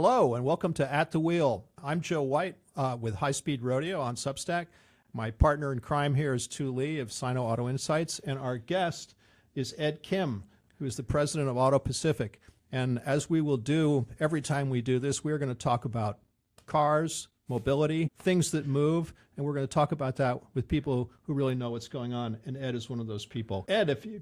Hello, and welcome to At the Wheel. I'm Joe White with High Speed Rodeo on Substack. My partner in crime here is Tu Lee of Sino Auto Insights, and our guest is Ed Kim, who is the president of AutoPacific. And as we will do every time we do this, we're going to talk about cars, mobility, things that move, and we're going to talk about that with people who really know what's going on, and Ed is one of those people. Ed, if you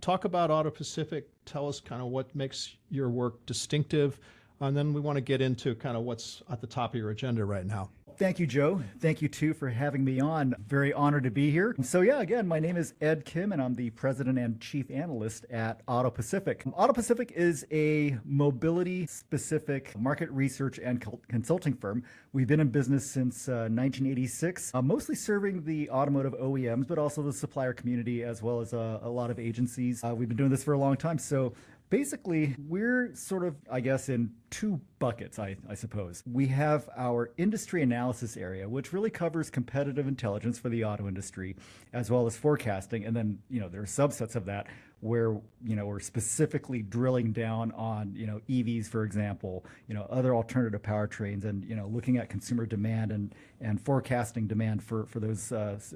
talk about AutoPacific, tell us kind of what makes your work distinctive, and then we want to get into kind of what's at the top of your agenda right now. Thank you, Joe. Thank you, too, for having me on. Very honored to be here. So, yeah, again, my name is Ed Kim, and I'm the president and chief analyst at AutoPacific. AutoPacific is a mobility-specific market research and consulting firm. We've been in business since 1986, mostly serving the automotive OEMs, but also the supplier community, as well as a lot of agencies. We've been doing this for a long time. So basically, we're sort of, I guess, in two buckets, I suppose. We have our industry analysis area, which really covers competitive intelligence for the auto industry, as well as forecasting. And then, there are subsets of that where, we're specifically drilling down on, EVs, for example, other alternative powertrains and, looking at consumer demand and forecasting demand for those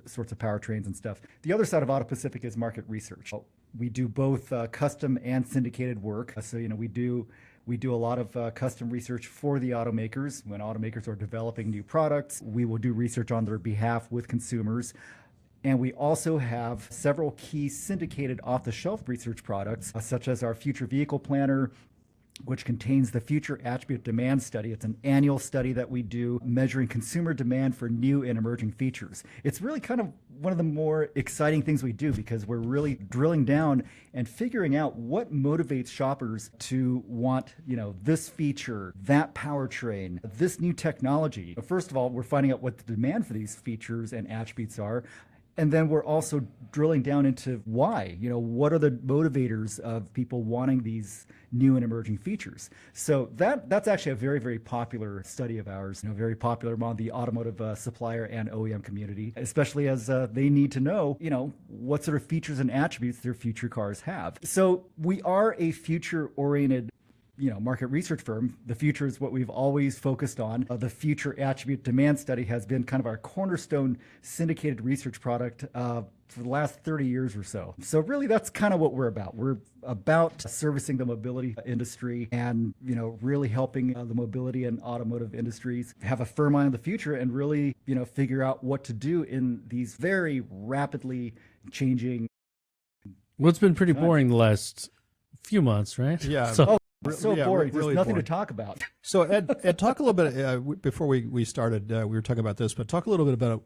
sorts of powertrains and stuff. The other side of AutoPacific is market research. We do both custom and syndicated work. So, we do a lot of custom research for the automakers. When automakers are developing new products, we will do research on their behalf with consumers. And we also have several key syndicated off-the-shelf research products, such as our Future Vehicle Planner, which contains the Future Attribute Demand Study. It's an annual study that we do measuring consumer demand for new and emerging features. It's really kind of one of the more exciting things we do because we're really drilling down and figuring out what motivates shoppers to want, this feature, that powertrain, this new technology. First of all, we're finding out what the demand for these features and attributes are. And then we're also drilling down into why, what are the motivators of people wanting these new and emerging features. So that's actually a very, very popular study of ours, very popular among the automotive supplier and OEM community, especially as they need to know, what sort of features and attributes their future cars have. So we are a future-oriented market research firm. The future is what we've always focused on. The Future Attribute Demand Study has been kind of our cornerstone syndicated research product for the last 30 years or so. So really, that's kind of what we're about. We're about servicing the mobility industry and, really helping the mobility and automotive industries have a firm eye on the future and really, figure out what to do in these very rapidly changing. Well, it's been pretty boring the last few months, right? Yeah. So boring. There's nothing to talk about. So Ed, talk a little bit before we started. We were talking about this, but talk a little bit about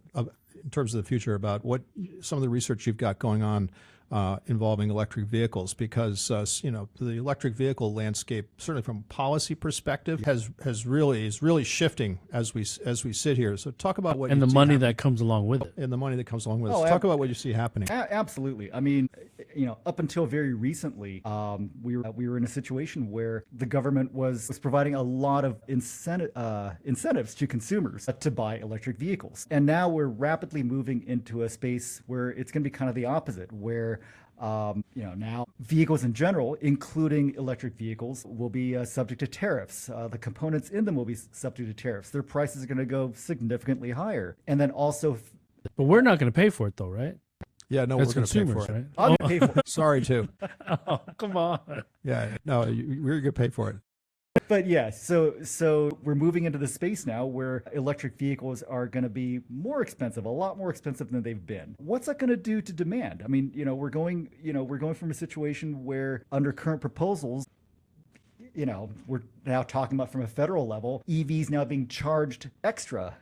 in terms of the future about what some of the research you've got going on involving electric vehicles, because the electric vehicle landscape, certainly from a policy perspective, is really shifting as we sit here. So talk about what and the money that comes along with it. And the money that comes along with it. So talk about what you see happening. Absolutely. I mean, up until very recently, we were in a situation where the government was providing a lot of incentives to consumers to buy electric vehicles, and now we're rapidly moving into a space where it's going to be kind of the opposite, where now vehicles in general, including electric vehicles, will be subject to tariffs. The components in them will be subject to tariffs. Their prices are going to go significantly higher. And then also... But we're not going to pay for it, though, right? Yeah, no, we're going to pay for it. Right? I'm going to pay for it. Sorry, too. Oh, come on. Yeah, no, we're going to pay for it. But yeah, so we're moving into the space now where electric vehicles are going to be more expensive, a lot more expensive than they've been. What's that going to do to demand? I mean, we're going from a situation where under current proposals, we're now talking about from a federal level, EVs now being charged extra,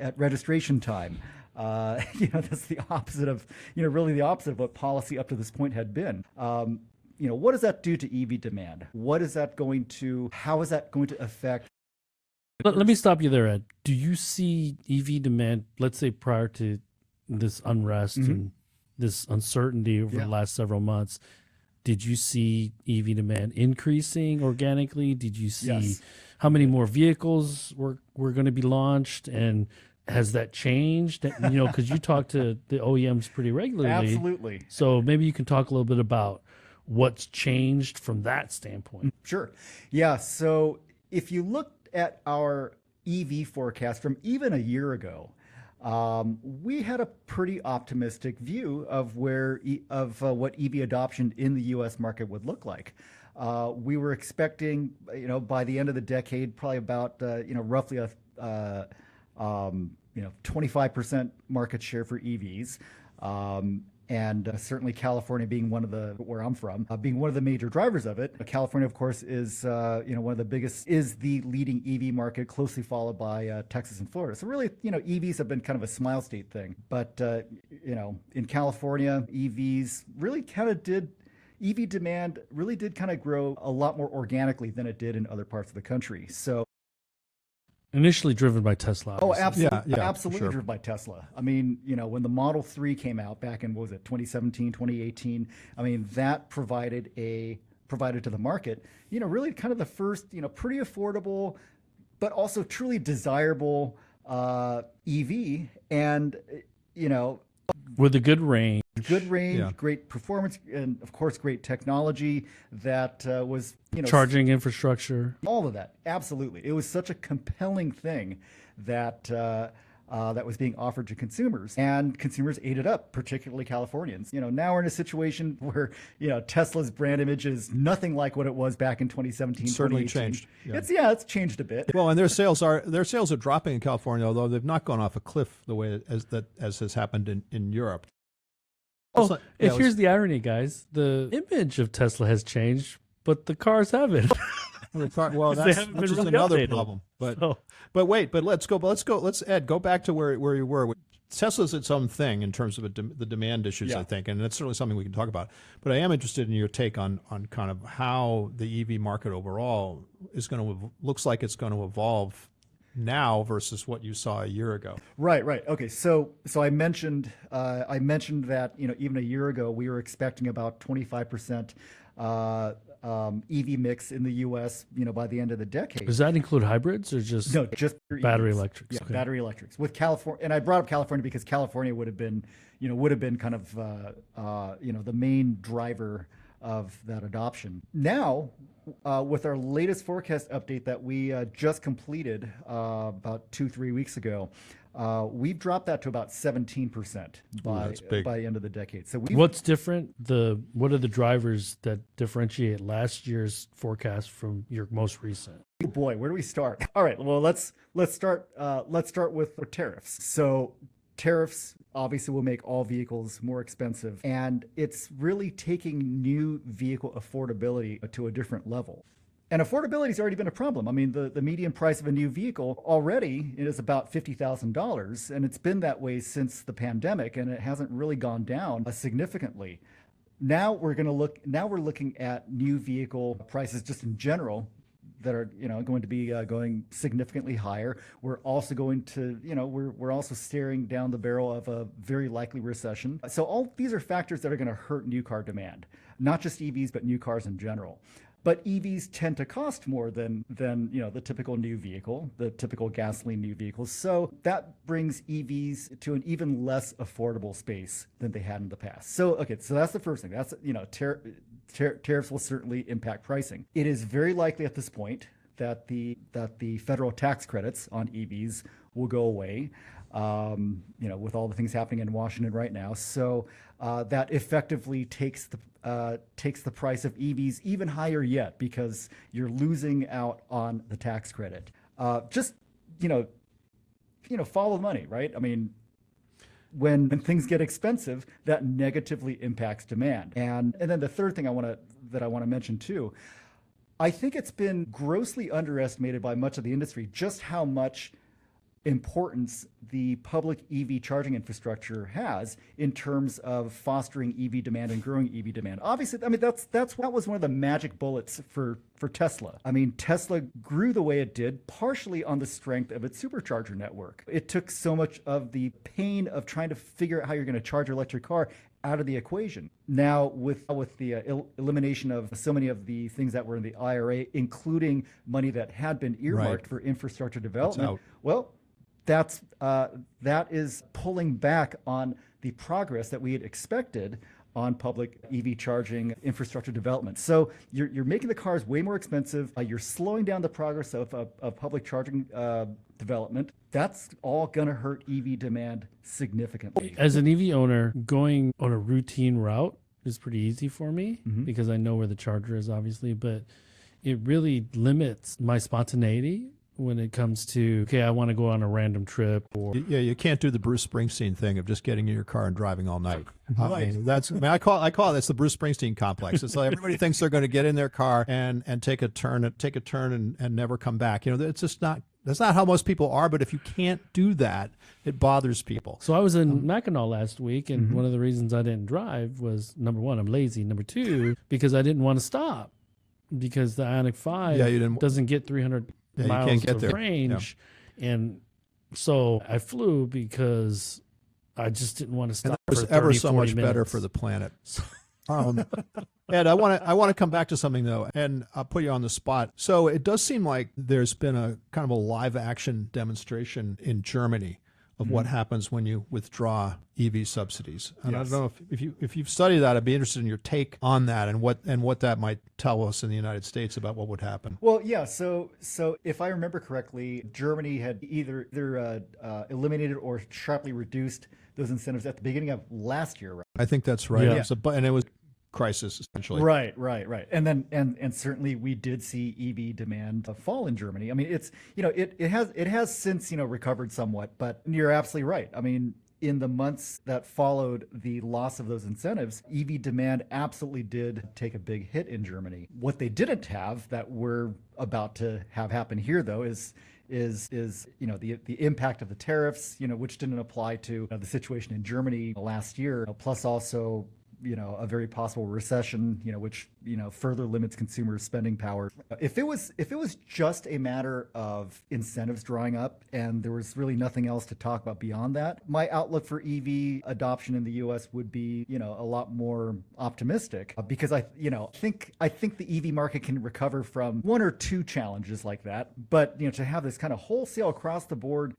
at registration time. That's the opposite of, really the opposite of what policy up to this point had been. What does that do to EV demand? How is that going to affect? Let me stop you there, Ed. Do you see EV demand, let's say prior to this unrest and this uncertainty over the last several months, did you see EV demand increasing organically? Did you see how many more vehicles were going to be launched? And has that changed? Because you talk to the OEMs pretty regularly. Absolutely. So maybe you can talk a little bit about what's changed from that standpoint. Sure. Yeah. So if you look at our EV forecast from even a year ago, we had a pretty optimistic view of what EV adoption in the U.S. market would look like. We were expecting, by the end of the decade, probably about, roughly a 25% market share for EVs. And certainly California being where I'm from, being one of the major drivers of it. California, of course, is one of the biggest, is the leading EV market, closely followed by Texas and Florida. So really, EVs have been kind of a smile state thing. But in California, EV demand really did kind of grow a lot more organically than it did in other parts of the country. So. Initially driven by Tesla. Oh, absolutely. Yeah, absolutely sure. driven by Tesla. I mean, when the Model 3 came out back in, 2017, 2018, I mean, that provided to the market, really kind of the first, pretty affordable, but also truly desirable EV. And, with a good range. Yeah. Great performance, and of course, great technology that was, Charging infrastructure. all of that. Absolutely. It was such a compelling thing that that was being offered to consumers, and consumers ate it up, particularly Californians. Now we're in a situation where, Tesla's brand image is nothing like what it was back in 2017, Certainly 2018. changed. It's changed a bit. Well, and their sales are dropping in California, although they've not gone off a cliff the way as has happened in Europe. Oh, here's the irony, guys. The image of Tesla has changed, but the cars haven't. Well, They that's haven't been just really another updated. problem. But So- let's Ed, go back to where you were. Tesla's its own thing in terms of the demand issues, Yeah. I think, and that's certainly something we can talk about. But I am interested in your take on kind of how the EV market overall looks like it's going to evolve now versus what you saw a year ago. Right. Okay. So I mentioned that even a year ago we were expecting about 25% EV mix in the U.S. by the end of the decade. Does that include hybrids or just No, just pure battery EVs. electrics? Yeah, Okay. battery electrics. With California, and I brought up California because California would have been kind of the main driver of that adoption. Now, with our latest forecast update that we just completed about 2-3 weeks ago, we've dropped that to about 17% that's big. by the end of the decade. So What's different? What are the drivers that differentiate last year's forecast from your most recent? oh boy, where do we start? All right, well let's start with tariffs. So tariffs obviously will make all vehicles more expensive, and it's really taking new vehicle affordability to a different level. And affordability has already been a problem. I mean, the median price of a new vehicle already is about $50,000, and it's been that way since the pandemic, and it hasn't really gone down significantly. Now we're looking at new vehicle prices just in general that are going to be going significantly higher. We're also going to we're also staring down the barrel of a very likely recession. So all these are factors that are going to hurt new car demand, not just EVs but new cars in general. But EVs tend to cost more than the typical new vehicle, the typical gasoline new vehicles. So that brings EVs to an even less affordable space than they had in the past. So that's the first thing. That's tariffs will certainly impact pricing. It is very likely at this point that the federal tax credits on EVs will go away, with all the things happening in Washington right now. So that effectively takes the price of EVs even higher yet, because you're losing out on the tax credit. Just follow the money, right? I mean, when things get expensive, that negatively impacts demand. And then the third thing I want to mention too, I think it's been grossly underestimated by much of the industry just how much importance the public EV charging infrastructure has in terms of fostering EV demand and growing EV demand. Obviously, I mean, that was one of the magic bullets for Tesla. I mean, Tesla grew the way it did partially on the strength of its supercharger network. It took so much of the pain of trying to figure out how you're going to charge your electric car out of the equation. Now, with the elimination of so many of the things that were in the IRA, including money that had been earmarked for infrastructure development, well, that is pulling back on the progress that we had expected on public EV charging infrastructure development. So you're making the cars way more expensive. You're slowing down the progress of public charging development. That's all going to hurt EV demand significantly. As an EV owner, going on a routine route is pretty easy for me because I know where the charger is, obviously, but it really limits my spontaneity when it comes to, okay, I want to go on a random trip. Or Yeah, you can't do the Bruce Springsteen thing of just getting in your car and driving all night. I call it that's the Bruce Springsteen complex. It's like everybody thinks they're going to get in their car and take a turn and never come back. It's just not. That's not how most people are. But if you can't do that, it bothers people. So I was in Mackinac last week, and one of the reasons I didn't drive was, number one, I'm lazy. Number two, because I didn't want to stop because the Ioniq 5 doesn't get 300 miles of range. Yeah. And so I flew because I just didn't want to stop. And that was ever so much better for the planet. Ed, I want to come back to something though, and I'll put you on the spot. So it does seem like there's been a kind of a live action demonstration in Germany of what happens when you withdraw EV subsidies. And I don't know if you've studied that. I'd be interested in your take on that and what that might tell us in the United States about what would happen. Well, yeah. So if I remember correctly, Germany had either eliminated or sharply reduced those incentives at the beginning of last year, right? I think that's right. Yeah. And it was crisis essentially. Right. And then and certainly we did see EV demand fall in Germany. I mean, it's it has since recovered somewhat, but you're absolutely right. I mean, in the months that followed the loss of those incentives, EV demand absolutely did take a big hit in Germany. What they didn't have that we're about to have happen here, though, is the impact of the tariffs, which didn't apply to the situation in Germany last year, plus also a very possible recession, which further limits consumers' spending power. If it was just a matter of incentives drying up and there was really nothing else to talk about beyond that, my outlook for EV adoption in the U.S. would be a lot more optimistic because I think the EV market can recover from one or two challenges like that, but to have this kind of wholesale across the board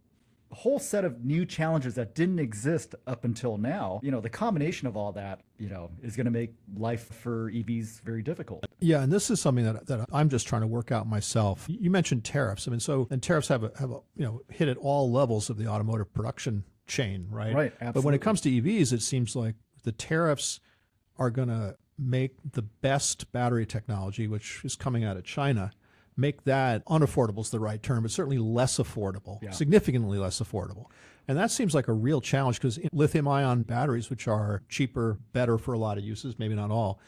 whole set of new challenges that didn't exist up until now, the combination of all that, is going to make life for EVs very difficult. Yeah, and this is something that I'm just trying to work out myself. You mentioned tariffs. I mean, and tariffs have a hit at all levels of the automotive production chain, right? Right, absolutely. But when it comes to EVs, it seems like the tariffs are going to make the best battery technology, which is coming out of China, make that unaffordable is the right term, but certainly less affordable, significantly less affordable. And that seems like a real challenge because lithium-ion batteries, which are cheaper, better for a lot of uses, maybe not all,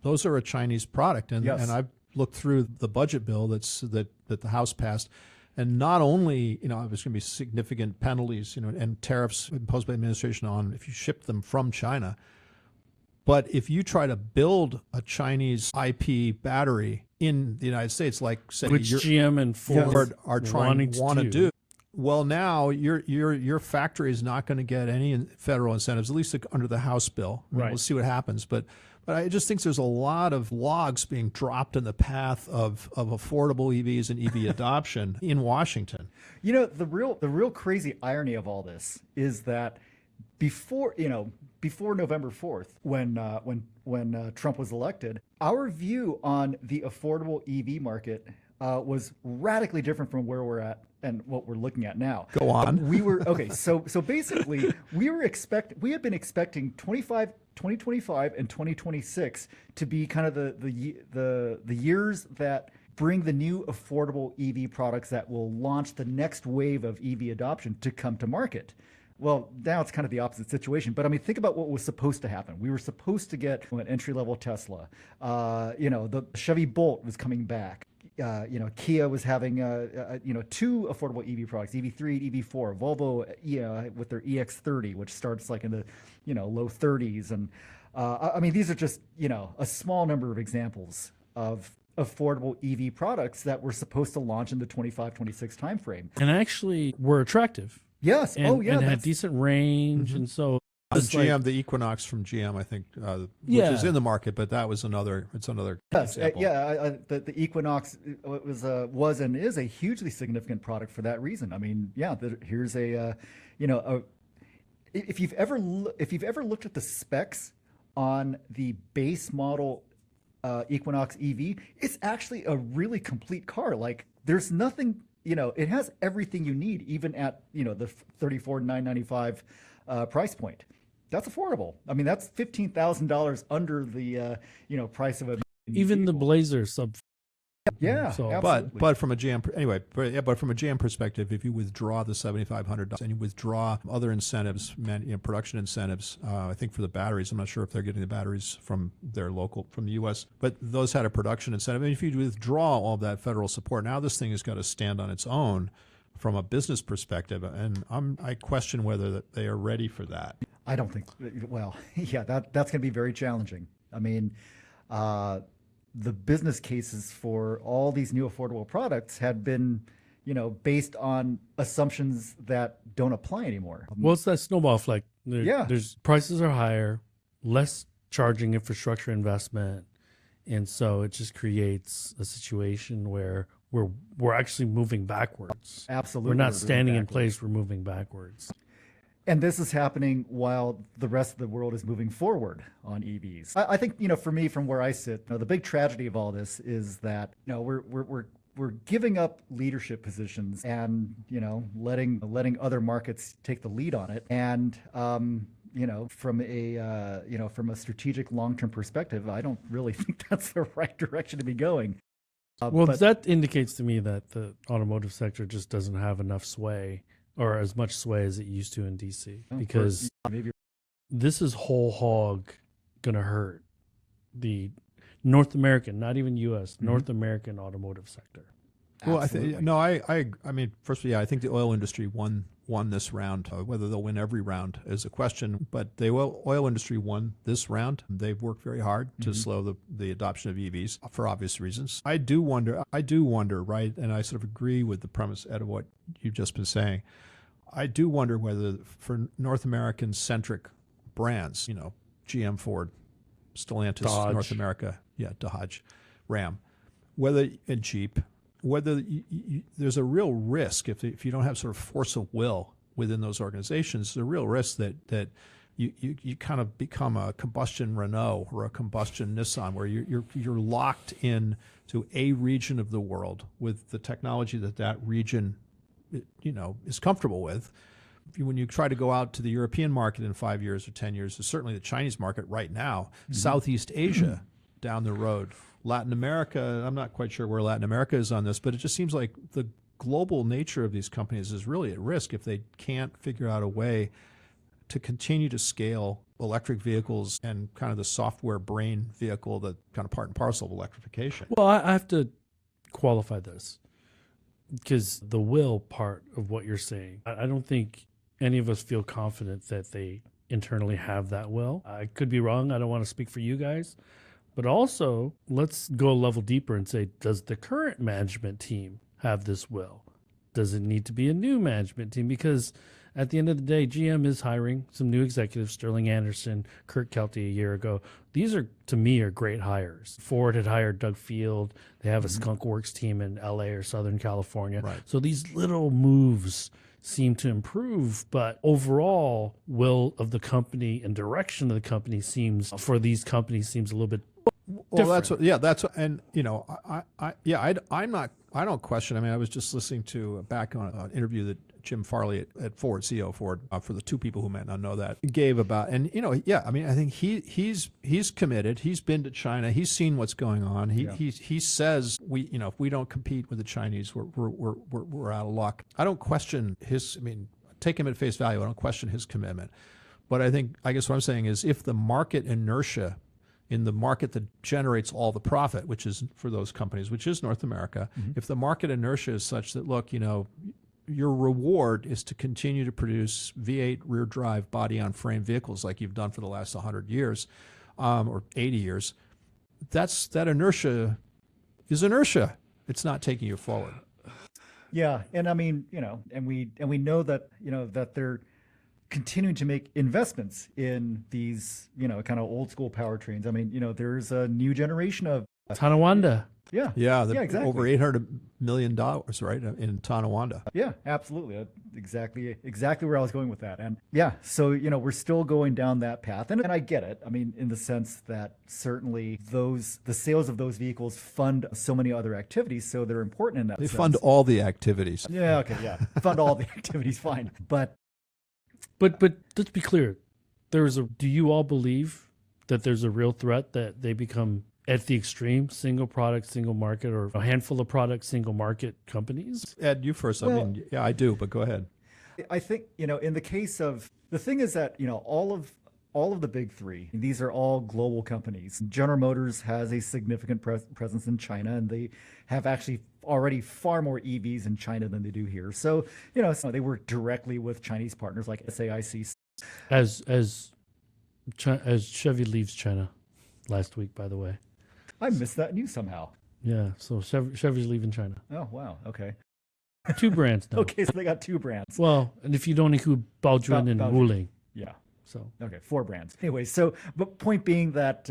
those are a Chinese product. And I've looked through the budget bill that the House passed, and not only there's going to be significant penalties, and tariffs imposed by the administration on if you ship them from China, but if you try to build a Chinese IP battery in the United States, like say which GM and Ford are trying to do, well, now your factory is not going to get any federal incentives, at least under the House bill. I mean, we'll see what happens, but I just think there's a lot of logs being dropped in the path of affordable EVs and EV adoption in Washington. The real crazy irony of all this is that before November 4th, when Trump was elected, our view on the affordable EV market was radically different from where we're at and what we're looking at now. Go on. We were So basically, we had been expecting 2025 and 2026 to be kind of the years that bring the new affordable EV products that will launch the next wave of EV adoption to come to market. Well, now it's kind of the opposite situation. But I mean, think about what was supposed to happen. We were supposed to get an entry-level Tesla. The Chevy Bolt was coming back. Kia was having two affordable EV products, EV3, EV4. Volvo, with their EX30, which starts like in the low 30s. And I mean, these are just a small number of examples of affordable EV products that were supposed to launch in the 25-26 timeframe, and actually were attractive. Yes. And had decent range, and so GM, the Equinox from GM, I think, which is in the market, but that was another. It's another example. The Equinox was and is a hugely significant product for that reason. I mean, here's if you've ever looked at the specs on the base model Equinox EV, it's actually a really complete car. Like there's nothing, it has everything you need, even at, the $34,995 price point. That's affordable. I mean, that's $15,000 under the, price of a. Even the Blazer sub. Yeah, So- absolutely. But from a GM anyway, but from a GM perspective, if you withdraw the $7,500 and you withdraw other incentives, production incentives, I think for the batteries, I'm not sure if they're getting the batteries from from the U.S., but those had a production incentive. And if you withdraw all of that federal support, now this thing has got to stand on its own from a business perspective, and I question whether they are ready for that. I don't think. Well, yeah, that's going to be very challenging. I mean, the business cases for all these new affordable products had been, based on assumptions that don't apply anymore. Well, it's that snowball effect. Yeah. There's prices are higher, less charging infrastructure investment, and so it just creates a situation where we're actually moving backwards. Absolutely, We're not moving standing in backwards. place. We're moving backwards. And this is happening while the rest of the world is moving forward on EVs. I think, for me, from where I sit, the big tragedy of all this is that, we're giving up leadership positions and, letting other markets take the lead on it. And, from a strategic long-term perspective, I don't really think that's the right direction to be going. Well, but- that indicates to me that the automotive sector just doesn't have enough sway, or as much sway as it used to in DC, because maybe this is whole hog going to hurt the North American, not even U.S., North American automotive sector. Well, absolutely. I mean, first, yeah, I think the oil industry won this round. Whether they'll win every round is a question. But the oil industry won this round. They've worked very hard to slow the adoption of EVs for obvious reasons. I do wonder, right? And I sort of agree with the premise, Ed, of what you've just been saying. I do wonder whether for North American centric brands, GM, Ford, Stellantis, Dodge. North America, Dodge, Ram, and Jeep. Whether there's a real risk if you don't have sort of force of will within those organizations, there's a real risk that you kind of become a combustion Renault or a combustion Nissan, where you're locked in to a region of the world with the technology that region is comfortable with. When you try to go out to the European market in 5 years or 10 years, certainly the Chinese market right now, Southeast Asia down the road, Latin America, I'm not quite sure where Latin America is on this, but it just seems like the global nature of these companies is really at risk if they can't figure out a way to continue to scale electric vehicles and kind of the software brain vehicle, that kind of part and parcel of electrification. Well, I have to qualify this, because the will part of what you're saying, I don't think any of us feel confident that they internally have that will. I could be wrong. I don't want to speak for you guys. But also, let's go a level deeper and say, does the current management team have this will? Does it need to be a new management team? Because at the end of the day, GM is hiring some new executives, Sterling Anderson, Kurt Kelty a year ago. These are, to me, are great hires. Ford had hired Doug Field. They have a Skunk Works team in LA or Southern California. Right. So these little moves seem to improve, but overall will of the company and direction of the company seems a little bit Well, that's different. and I don't question. I mean, I was just listening to back on an interview that Jim Farley at Ford, CEO of Ford, for the two people who might not know that, gave about, and I mean, I think he's committed. He's been to China. He's seen what's going on. He says if we don't compete with the Chinese, we're out of luck. I don't question his. I mean, take him at face value. I don't question his commitment, but I guess what I'm saying is, if the market inertia in the market that generates all the profit, which is for those companies, which is North America, if the market inertia is such that, look, your reward is to continue to produce V8 rear drive body on frame vehicles like you've done for the last 100 years or 80 years, that inertia is inertia. It's not taking you forward. Yeah, and I mean, and we know that that they're continuing to make investments in these kind of old school powertrains. I mean, there's a new generation of Tonawanda. Yeah. Yeah, Yeah, exactly. over $800 million, right, in Tonawanda. Yeah, absolutely. Exactly where I was going with that. And yeah, so, we're still going down that path. And I get it. I mean, in the sense that certainly the sales of those vehicles fund so many other activities. So they're important in that They sense. fund all the activities. Yeah, okay, yeah. Fund all the activities, fine. But let's be clear. Do you all believe that there's a real threat that they become at the extreme single product, single market, or a handful of products, single market companies? Ed, you first. Well- I mean, yeah, I do, but go ahead. I think, in the case of the thing is that, all of the big three, these are all global companies. General Motors has a significant presence in China, and they have actually already far more EVs in China than they do here. So, so they work directly with Chinese partners like SAIC. As Chevy leaves China last week, by the way. I missed that news somehow. Yeah, so Chevy's leaving China. Oh, wow. Okay. 2 brands now. Okay, so they got 2 brands. Well, and if you don't include Baojun and Baojun. Wuling, Yeah. so Okay, 4 brands. Anyway, so but point being that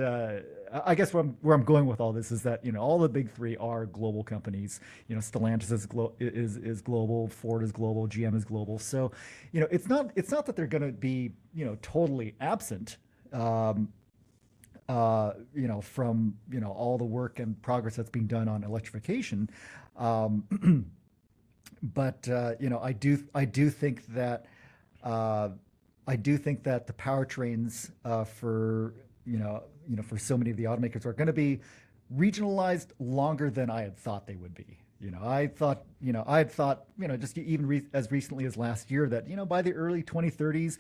I guess where I'm going with all this is that all the big three are global companies. Stellantis is global, Ford is global, GM is global. So it's not that they're going to be totally absent. From all the work and progress that's being done on electrification, but I do think that the powertrains for so many of the automakers are going to be regionalized longer than I had thought they would be. I had thought just even as recently as last year that by the early 2030s.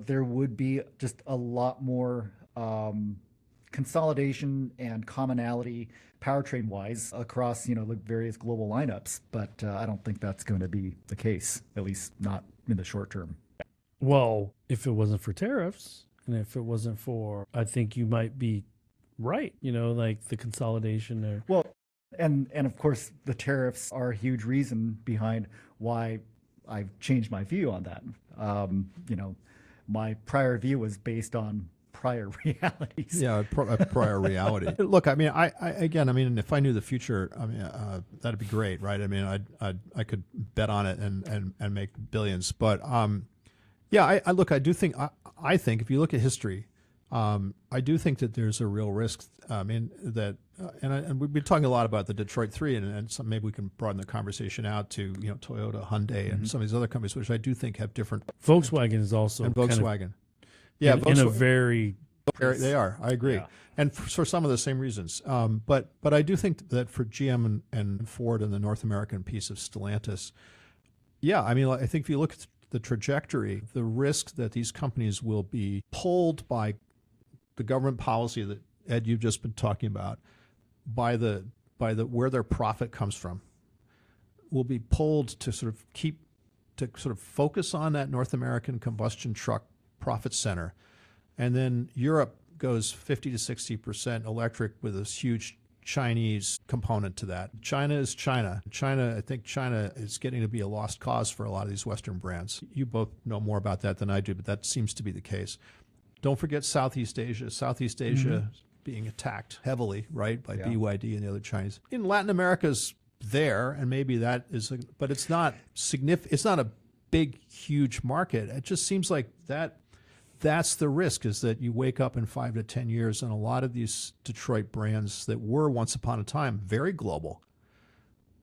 There would be just a lot more consolidation and commonality powertrain wise across, the various global lineups. But I don't think that's going to be the case, at least not in the short term. well, if it wasn't for tariffs and if it wasn't for, I think you might be right, like the consolidation there. Well, and of course, the tariffs are a huge reason behind why I've changed my view on that. My prior view was based on prior realities. Yeah, a prior reality. Look, I mean, again, if I knew the future, that'd be great, right? I mean, I could bet on it and make billions. But yeah, I do think I think if you look at history, I do think that there's a real risk. And we've been talking a lot about the Detroit 3, and maybe we can broaden the conversation out to Toyota, Hyundai, and some of these other companies, which I do think have different. Volkswagen is also And kind of Volkswagen, yeah, in a very they are. I agree, Yeah. and for some of the same reasons. But I do think that for GM and Ford and the North American piece of Stellantis, yeah, I mean, I think if you look at the trajectory, the risk that these companies will be pulled by the government policy that Ed, you've just been talking about, by the where their profit comes from, will be pulled to sort of focus on that North American combustion truck profit center, and then Europe goes 50 to 60% electric with this huge Chinese component to that. China is China. I think China is getting to be a lost cause for a lot of these Western brands. You both know more about that than I do, but that seems to be the case. Don't forget Southeast Asia. Southeast Asia being attacked heavily, right, by BYD and the other Chinese. In Latin America's there, and maybe that is, but it's not significant. It's not a big, huge market. It just seems like that's the risk, is that you wake up in 5 to 10 years and a lot of these Detroit brands that were once upon a time very global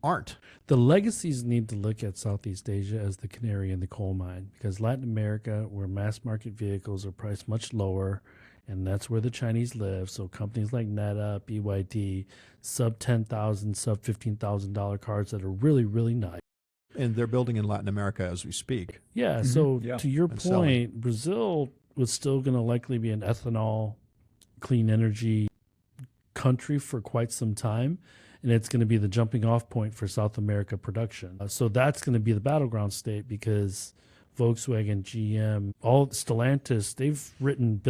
aren't. The legacies need to look at Southeast Asia as the canary in the coal mine, because Latin America, where mass market vehicles are priced much lower, and that's where the Chinese live. So companies like Neta, BYD, sub $10,000, sub $15,000 cars that are really, really nice. And they're building in Latin America as we speak. Yeah. So Yeah. to your And selling. point, Brazil was still going to likely be an ethanol, clean energy country for quite some time. And it's going to be the jumping off point for South America production. So that's going to be the battleground state, because Volkswagen, GM, all Stellantis, they've written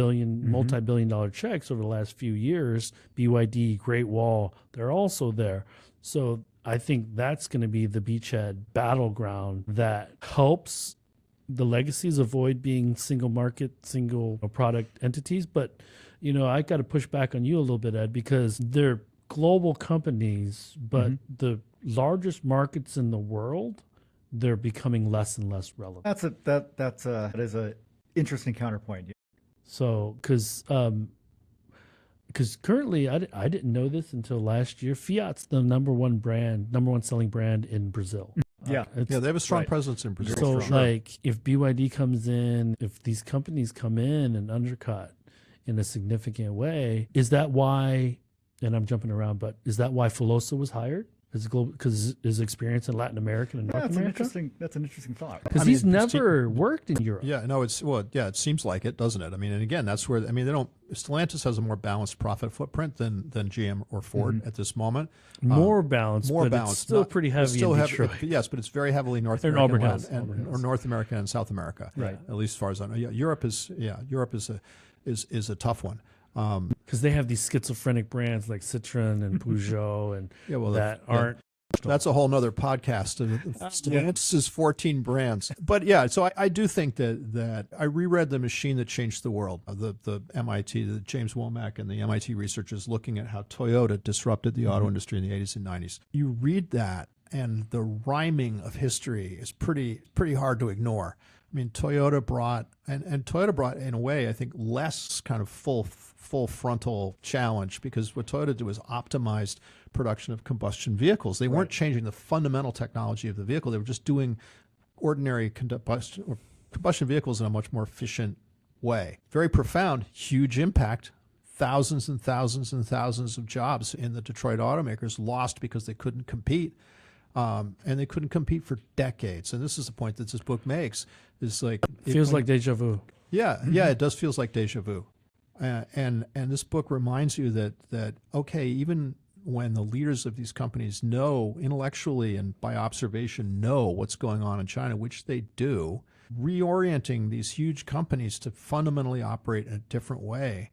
multi-billion-dollar checks over the last few years. BYD, Great Wall, they're also there. So I think that's going to be the beachhead battleground that helps the legacies avoid being single market, single product entities. But, I got to push back on you a little bit, Ed, because they're global companies, but the largest markets in the world, they're becoming less and less relevant. That is a interesting counterpoint. So, because currently, I didn't know this until last year. Fiat's the number one selling brand in Brazil. Yeah. Yeah, they have a strong presence in Brazil. So, for sure. like, if BYD comes in, if these companies come in and undercut in a significant way, is that why? And I'm jumping around, but is that why Filosa was hired? Because his experience in Latin America and North America? That's an interesting thought. Because he's never worked in Europe. Yeah, no, it seems like it, doesn't it? I mean, and again, that's where, I mean, Stellantis has a more balanced profit footprint than GM or Ford at this moment. More balanced, but it's still pretty heavy in Detroit. Yes, but it's very heavily North Or American Auburn Hills. or North America and South America. Right. At least as far as I know. Yeah, Europe is a tough one. Because they have these schizophrenic brands like Citroen and Peugeot and aren't. That's a whole nother podcast. Stellantis' 14 brands. But yeah, so I do think that I reread The Machine That Changed the World, the MIT, the James Womack and the MIT researchers looking at how Toyota disrupted the auto industry in the 80s and 90s. You read that, and the rhyming of history is pretty hard to ignore. I mean, Toyota brought, in a way, I think, less kind of full frontal challenge, because what Toyota did was optimized production of combustion vehicles. They weren't changing the fundamental technology of the vehicle. They were just doing ordinary combustion vehicles in a much more efficient way. Very profound, huge impact. Thousands and thousands and thousands of jobs in the Detroit automakers lost because they couldn't compete. And they couldn't compete for decades. And this is the point that this book makes. Is like Feels like deja vu. Yeah, yeah, it does feels like deja vu. And this book reminds you that okay, even when the leaders of these companies know intellectually and by observation know what's going on in China, which they do, reorienting these huge companies to fundamentally operate in a different way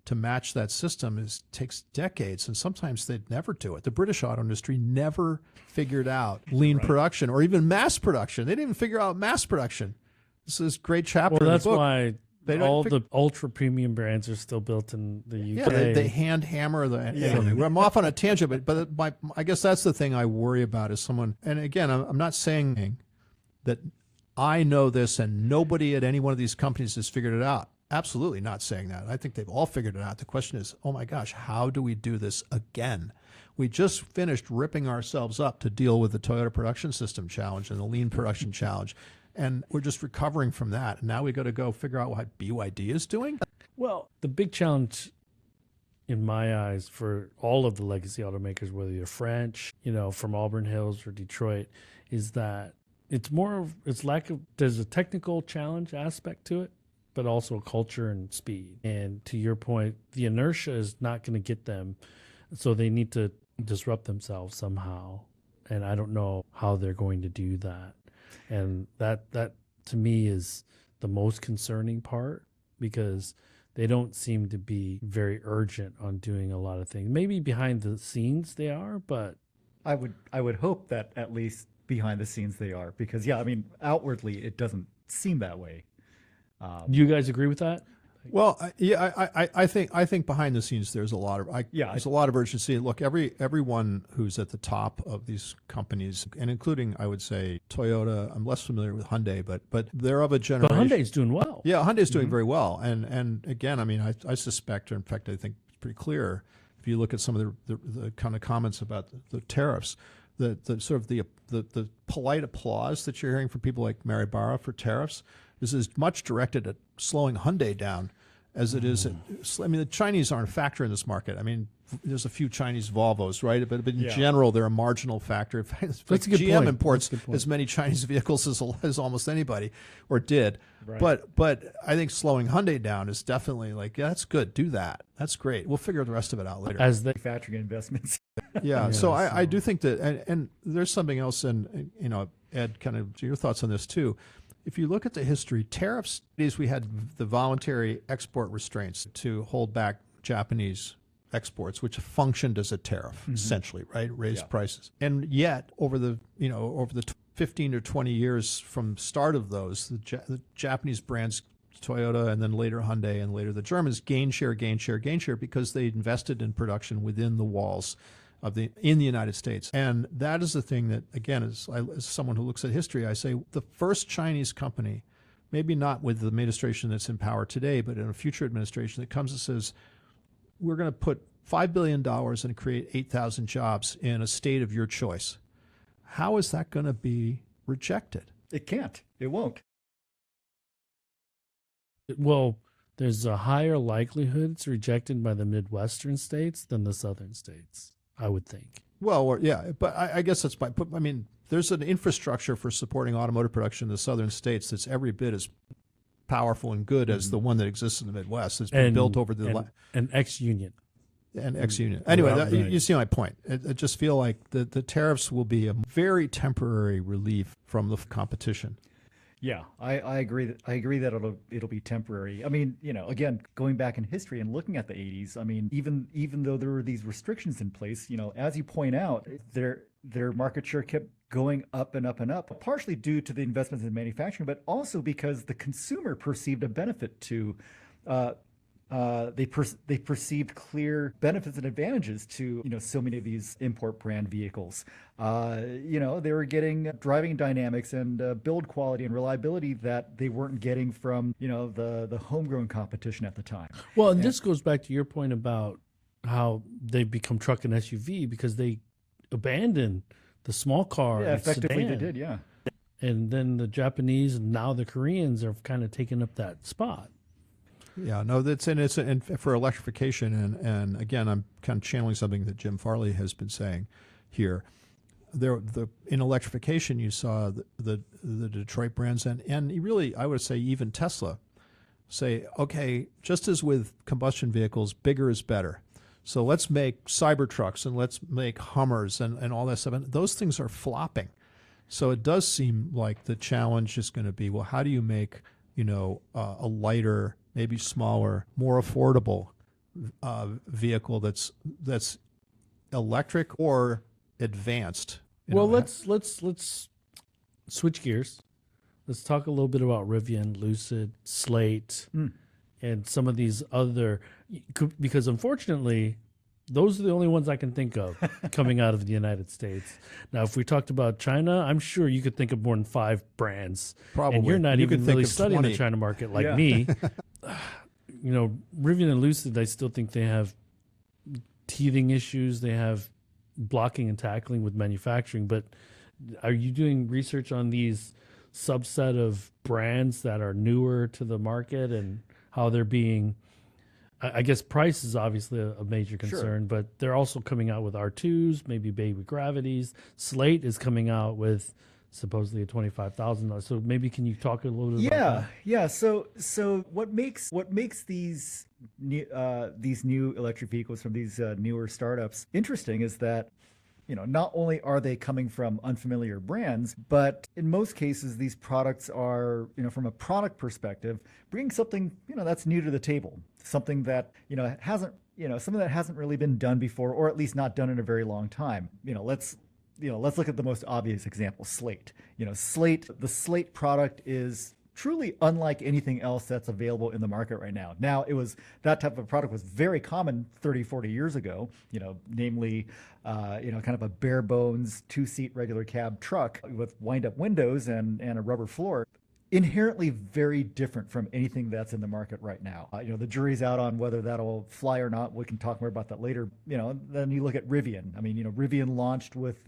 to match that system takes decades, and sometimes they'd never do it. The British auto industry never figured out lean production or even mass production. They didn't even figure out mass production. This is a great chapter in the book. Why all the ultra premium brands are still built in the UK. Yeah, they hand hammer the. Anyway, I'm off on a tangent, but I guess that's the thing I worry about is someone. And again, I'm not saying that I know this and nobody at any one of these companies has figured it out. Absolutely not saying that. I think they've all figured it out. The question is, oh my gosh, how do we do this again? We just finished ripping ourselves up to deal with the Toyota production system challenge and the lean production challenge. And we're just recovering from that. And now we got to go figure out what BYD is doing. Well, the big challenge in my eyes for all of the legacy automakers, whether you're French, from Auburn Hills or Detroit, is that there's a technical challenge aspect to it, but also culture and speed. And to your point, the inertia is not going to get them. So they need to disrupt themselves somehow. And I don't know how they're going to do that. And that to me is the most concerning part, because they don't seem to be very urgent on doing a lot of things. Maybe behind the scenes they are, but I would hope that at least behind the scenes they are, because outwardly it doesn't seem that way. You guys agree with that? Well, I think behind the scenes there's a lot of there's a lot of urgency. Look, everyone who's at the top of these companies, and including I would say Toyota. I'm less familiar with Hyundai, but they're of a generation. But Hyundai's doing well. Yeah, Hyundai's doing very well. And again, I mean, I suspect, or in fact, I think it's pretty clear if you look at some of the kind of comments about the tariffs, the sort of the polite applause that you're hearing from people like Mary Barra for tariffs. This is much directed at slowing Hyundai down as it is. The Chinese aren't a factor in this market. I mean, there's a few Chinese Volvos, right? But in general, they're a marginal factor. That's a good GM point. imports as many Chinese vehicles as almost anybody, or did. Right. But I think slowing Hyundai down is definitely that's good. Do that. That's great. We'll figure the rest of it out later. As they Manufacturing investments. Yeah. So I do think that, and there's something else, and Ed, kind of your thoughts on this too. If you look at the history, tariffs, we had the voluntary export restraints to hold back Japanese exports, which functioned as a tariff, essentially, right? Raised prices. And yet, over the 15 or 20 years from start of those, the Japanese brands Toyota, and then later Hyundai, and later the Germans gain share, because they invested in production within the walls in the United States. And that is the thing that, again, as someone who looks at history, I say the first Chinese company, maybe not with the administration that's in power today, but in a future administration that comes and says, we're going to put $5 billion and create 8,000 jobs in a state of your choice. How is that going to be rejected? It can't. It won't. Well, there's a higher likelihood it's rejected by the Midwestern states than the Southern states, I would think. Well, yeah, but I guess that's I mean, there's an infrastructure for supporting automotive production in the Southern states that's every bit as powerful and good as the one that exists in the Midwest. It's been built over the an ex-union. And ex-union. Anyway, you see my point. I just feel like the tariffs will be a very temporary relief from the competition. Yeah, I agree that it'll be temporary. I mean, again, going back in history and looking at the 80s, I mean, even though there were these restrictions in place, as you point out, their market share kept going up and up and up, partially due to the investments in manufacturing, but also because the consumer perceived a benefit to they perceived clear benefits and advantages to so many of these import brand vehicles. They were getting driving dynamics and build quality and reliability that they weren't getting from the homegrown competition at the time. Well, and this goes back to your point about how they've become truck and SUV because they abandoned the small car. Yeah, effectively sedan. they did. Yeah, and then the Japanese and now the Koreans have kind of taken up that spot. Yeah, no, and for electrification, and again, I'm kind of channeling something that Jim Farley has been saying here. In electrification, you saw the Detroit brands and really, I would say even Tesla say, okay, just as with combustion vehicles, bigger is better. So let's make Cybertrucks and let's make Hummers and all that stuff. And those things are flopping. So it does seem like the challenge is going to be, well, how do you make a lighter, maybe smaller, more affordable vehicle that's electric or advanced? Well, let's switch gears. Let's talk a little bit about Rivian, Lucid, Slate, and some of these other, because unfortunately, those are the only ones I can think of coming out of the United States. Now, if we talked about China, I'm sure you could think of more than 5 brands. Probably. And you're not even really studying 20. the China market like me. Rivian and Lucid, I still think they have teething issues. They have blocking and tackling with manufacturing. But are you doing research on these subset of brands that are newer to the market and how they're being... I guess price is obviously a major concern, Sure. but they're also coming out with R2s, maybe baby gravities. Slate is coming out with supposedly a $25,000. So maybe can you talk a little bit about that? Yeah. So what makes these new electric vehicles from these newer startups interesting is that not only are they coming from unfamiliar brands, but in most cases, these products are, from a product perspective, bringing something, that's new to the table, something that, hasn't really been done before, or at least not done in a very long time. Let's look at the most obvious example, Slate. The Slate product is truly unlike anything else that's available in the market right now. Now, that type of product was very common 30, 40 years ago, namely, kind of a bare bones 2-seat regular cab truck with wind up windows and a rubber floor. Inherently very different from anything that's in the market right now. The jury's out on whether that'll fly or not. We can talk more about that later. Then you look at Rivian. I mean, Rivian launched with,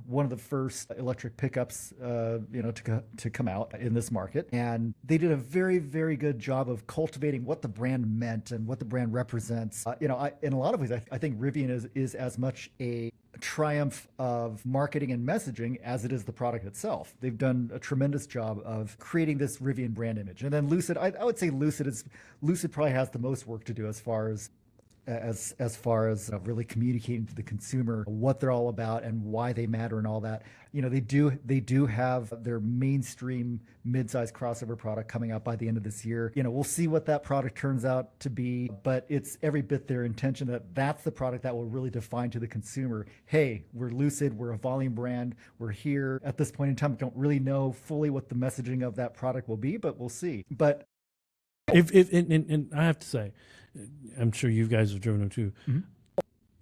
one of the first electric pickups, to come out in this market. And they did a very, very good job of cultivating what the brand meant and what the brand represents. In a lot of ways, I think Rivian is as much a triumph of marketing and messaging as it is the product itself. They've done a tremendous job of creating this Rivian brand image. And then Lucid, I would say Lucid probably has the most work to do as far as really communicating to the consumer what they're all about and why they matter and all that. They do have their mainstream mid-size crossover product coming out by the end of this year. We'll see what that product turns out to be, but it's every bit their intention that that's the product that will really define to the consumer, hey, we're Lucid, we're a volume brand, we're here. At this point in time, we don't really know fully what the messaging of that product will be, but we'll see. But If and I have to say, I'm sure you guys have driven them too.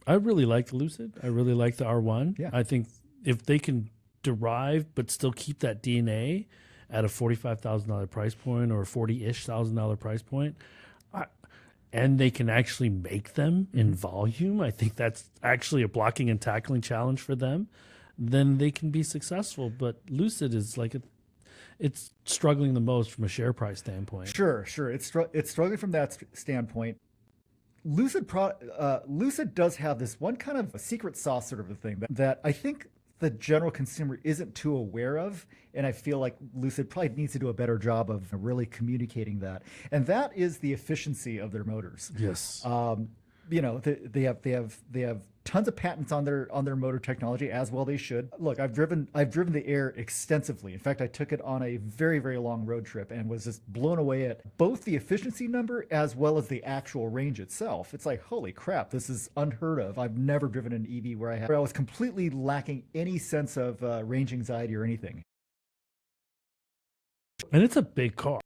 I really like the Lucid. I really like the R1. Yeah. I think if they can derive but still keep that DNA at a $45,000 price point or $40,000 price point, and they can actually make them in volume, I think that's actually a blocking and tackling challenge for them, then they can be successful. But Lucid is like it's struggling the most from a share price standpoint. Sure. It's struggling from that standpoint. Lucid does have this one kind of a secret sauce sort of a thing that I think the general consumer isn't too aware of, and I feel like Lucid probably needs to do a better job of really communicating that. And that is the efficiency of their motors. Yes. They have tons of patents on their motor technology, as well they should. Look, I've driven the Air extensively. In fact, I took it on a very, very long road trip and was just blown away at both the efficiency number as well as the actual range itself. It's like, holy crap, this is unheard of. I've never driven an EV where I was completely lacking any sense of range anxiety or anything. And it's a big car.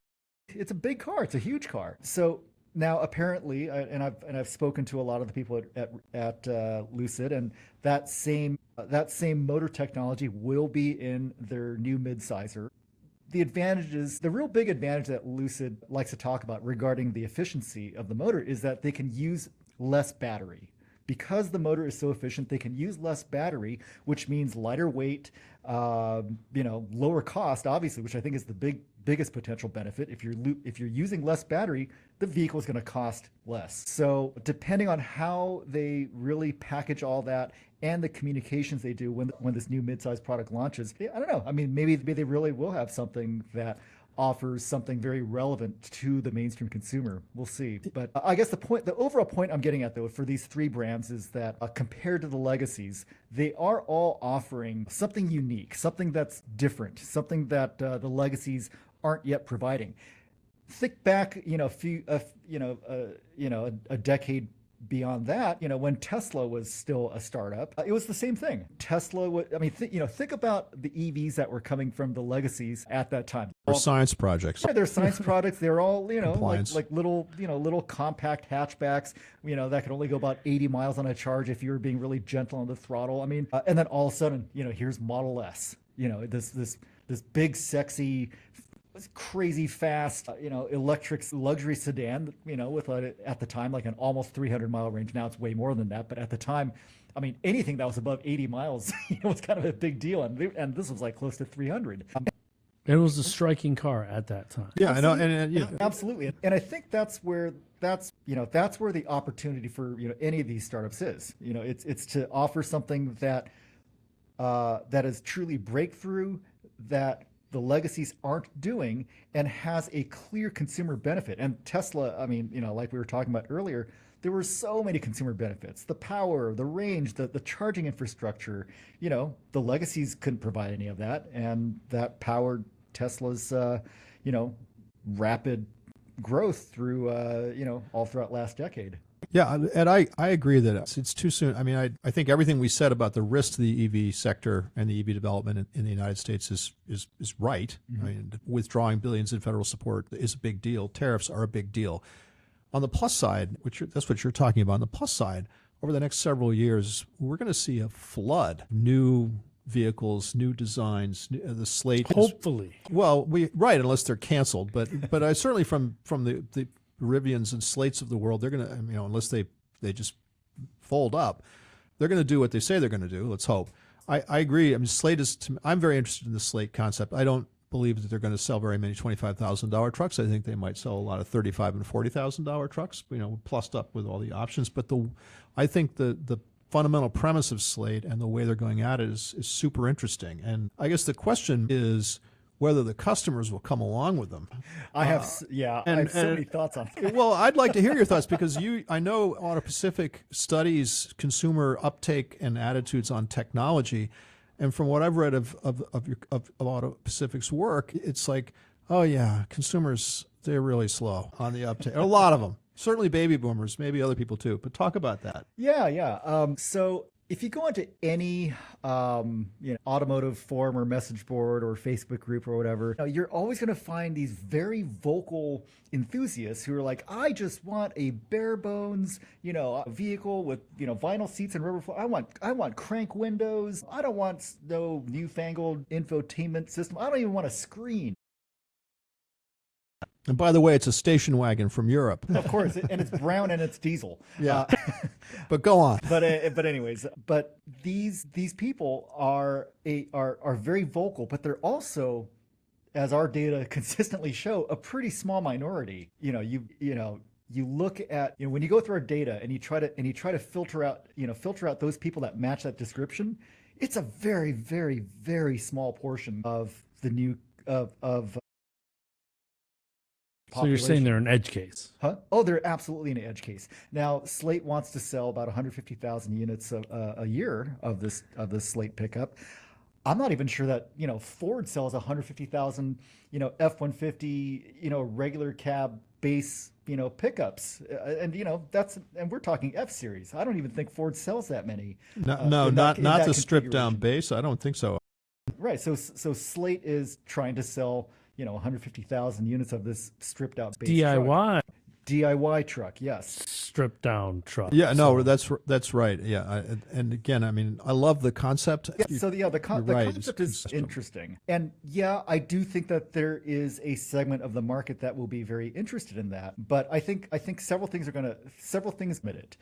It's a big car. It's a huge car. So now, apparently, and I've spoken to a lot of the people at Lucid, and that same motor technology will be in their new midsizer. The real big advantage that Lucid likes to talk about regarding the efficiency of the motor is that they can use less battery. Because the motor is so efficient, they can use less battery, which means lighter weight, lower cost, obviously, which I think is the biggest potential benefit. If you're using less battery, the vehicle is going to cost less. So depending on how they really package all that and the communications they do when this new midsize product launches, I don't know. I mean, maybe they really will have something that offers something very relevant to the mainstream consumer. We'll see. But I guess the overall point I'm getting at, though, for these three brands is that compared to the legacies, they are all offering something unique, something that's different, something that the legacies aren't yet providing. Think back, a decade beyond that, when Tesla was still a startup, it was the same thing. Tesla think about the EVs that were coming from the legacies at that time. Or science projects. Yeah, they're science products. They're all, Compliance. like little compact hatchbacks, that could only go about 80 miles on a charge if you were being really gentle on the throttle. I mean, and then all of a sudden, here's Model S, this big, sexy, crazy fast, electric luxury sedan, with at the time like an almost 300-mile range. Now it's way more than that, but at the time, I mean, anything that was above 80 miles was kind of a big deal, and this was like close to 300. It was a striking car at that time. Yeah, I know, and Absolutely, and I think that's where the opportunity for any of these startups is. It's to offer something that is truly breakthrough, that the legacies aren't doing, and has a clear consumer benefit. And Tesla, I mean, like we were talking about earlier, there were so many consumer benefits: the power, the range, the charging infrastructure. The legacies couldn't provide any of that, and that powered Tesla's rapid growth through all throughout last decade. Yeah, and I agree that it's too soon. I mean, I think everything we said about the risk to the EV sector and the EV development in the United States is right. I mean, withdrawing billions in federal support is a big deal. Tariffs are a big deal. On the plus side, that's what you're talking about. On the plus side, over the next several years, we're going to see a flood, new vehicles, new designs. The slate, Hopefully, unless they're canceled. But I certainly from the Rivians and Slates of the world, they're going to, unless they just fold up, they're going to do what they say they're going to do. Let's hope. I agree. I mean, I'm very interested in the Slate concept. I don't believe that they're going to sell very many $25,000 trucks. I think they might sell a lot of $35,000 and $40,000 trucks, plussed up with all the options. But I think the fundamental premise of Slate and the way they're going at it is super interesting. And I guess the question is whether the customers will come along with them. I have so many thoughts on that. Well, I'd like to hear your thoughts, because I know AutoPacific studies consumer uptake and attitudes on technology, and from what I've read of AutoPacific's work, it's like, oh yeah, consumers, they're really slow on the uptake. A lot of them, certainly baby boomers, maybe other people too. But talk about that. Yeah. So if you go into any automotive forum or message board or Facebook group or whatever, you're always going to find these very vocal enthusiasts who are like, I just want a bare bones, vehicle with vinyl seats and rubber floor. I want crank windows. I don't want no newfangled infotainment system. I don't even want a screen. And by the way, it's a station wagon from Europe. Of course, and it's brown and it's diesel. Yeah, but go on. But anyways, these people are very vocal, but they're also, as our data consistently show, a pretty small minority. You look at when you go through our data and you try to filter out those people that match that description. It's a very, very, very small portion of the new of. So you're saying they're an edge case? Huh? Oh, they're absolutely an edge case. Now, Slate wants to sell about 150,000 units a year of this Slate pickup. I'm not even sure that Ford sells 150,000 F-150 regular cab base pickups, and we're talking F series. I don't even think Ford sells that many. Not the stripped down base. I don't think so. Right. So Slate is trying to sell 150,000 units of this stripped out base DIY truck, yes. Stripped down truck. Yeah, no, that's right. Yeah, and again, I mean, I love the concept. Yeah, so the concept is interesting, and yeah, I do think that there is a segment of the market that will be very interested in that. But I think several things limit it.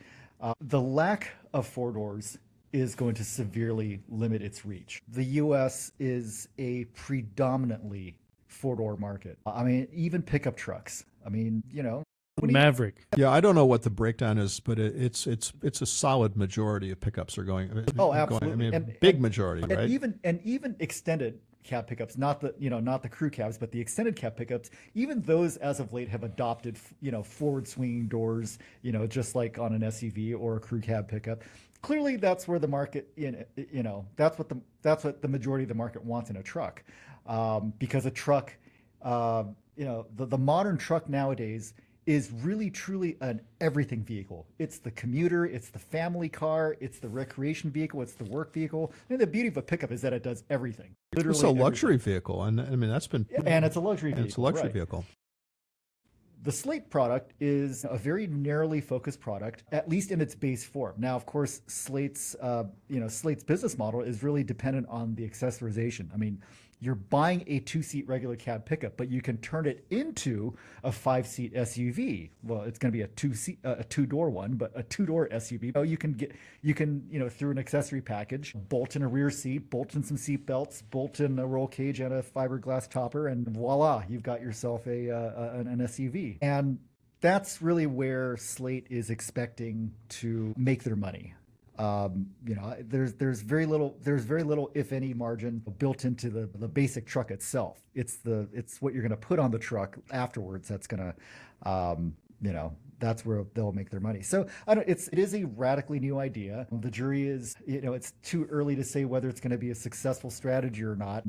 The lack of four doors is going to severely limit its reach. The U.S. is a predominantly four-door market. I mean, even pickup trucks. I mean, Maverick. Yeah, I don't know what the breakdown is, but it's a solid majority of pickups are going. Oh, absolutely. I mean, big majority, right? And even extended cab pickups, not the crew cabs, but the extended cab pickups. Even those, as of late, have adopted forward swinging doors. Just like on an SUV or a crew cab pickup. Clearly, that's where the market. That's what the majority of the market wants in a truck. Because a truck, the modern truck nowadays is really truly an everything vehicle. It's the commuter, it's the family car, it's the recreation vehicle, it's the work vehicle. And the beauty of a pickup is that it does everything. Literally it's a luxury vehicle, and I mean that's been. And it's a luxury vehicle. It's a luxury right. vehicle. The Slate product is a very narrowly focused product, at least in its base form. Now, of course, Slate's business model is really dependent on the accessorization. I mean, you're buying a 2-seat regular cab pickup, but you can turn it into a 5-seat SUV. Well, it's going to be a two-door one, but a 2-door SUV. Oh, you can through an accessory package, bolt in a rear seat, bolt in some seat belts, bolt in a roll cage and a fiberglass topper, and voila, you've got yourself an SUV. And that's really where Slate is expecting to make their money. There's very little, if any, margin built into the basic truck itself. It's what you're going to put on the truck afterwards that's going to, that's where they'll make their money. So it is a radically new idea. The jury is, it's too early to say whether it's going to be a successful strategy or not.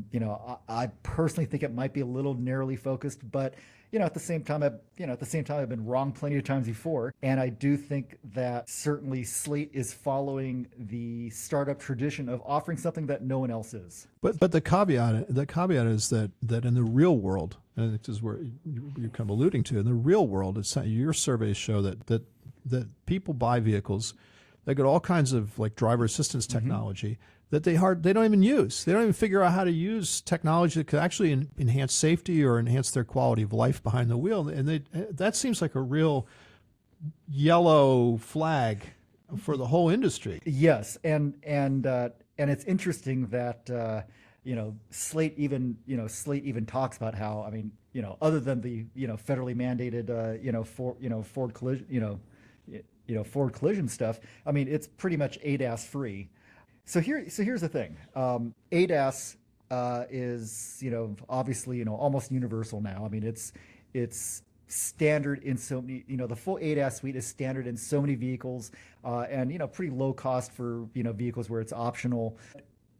I personally think it might be a little narrowly focused, but at the same time, I've been wrong plenty of times before, and I do think that certainly Slate is following the startup tradition of offering something that no one else is. But the caveat is that in the real world, and this is where you're kind of alluding to, in the real world, your surveys show that people buy vehicles, they get all kinds of like driver assistance technology. That they don't even use. They don't even figure out how to use technology that could actually enhance safety or enhance their quality of life behind the wheel. And that seems like a real yellow flag for the whole industry. Yes, and it's interesting that Slate even talks about how, I mean, other than the federally mandated Ford collision stuff, I mean, it's pretty much ADAS free. So here's the thing. ADAS is obviously almost universal now. I mean it's standard in so many, the full ADAS suite is standard in so many vehicles, and pretty low cost for vehicles where it's optional.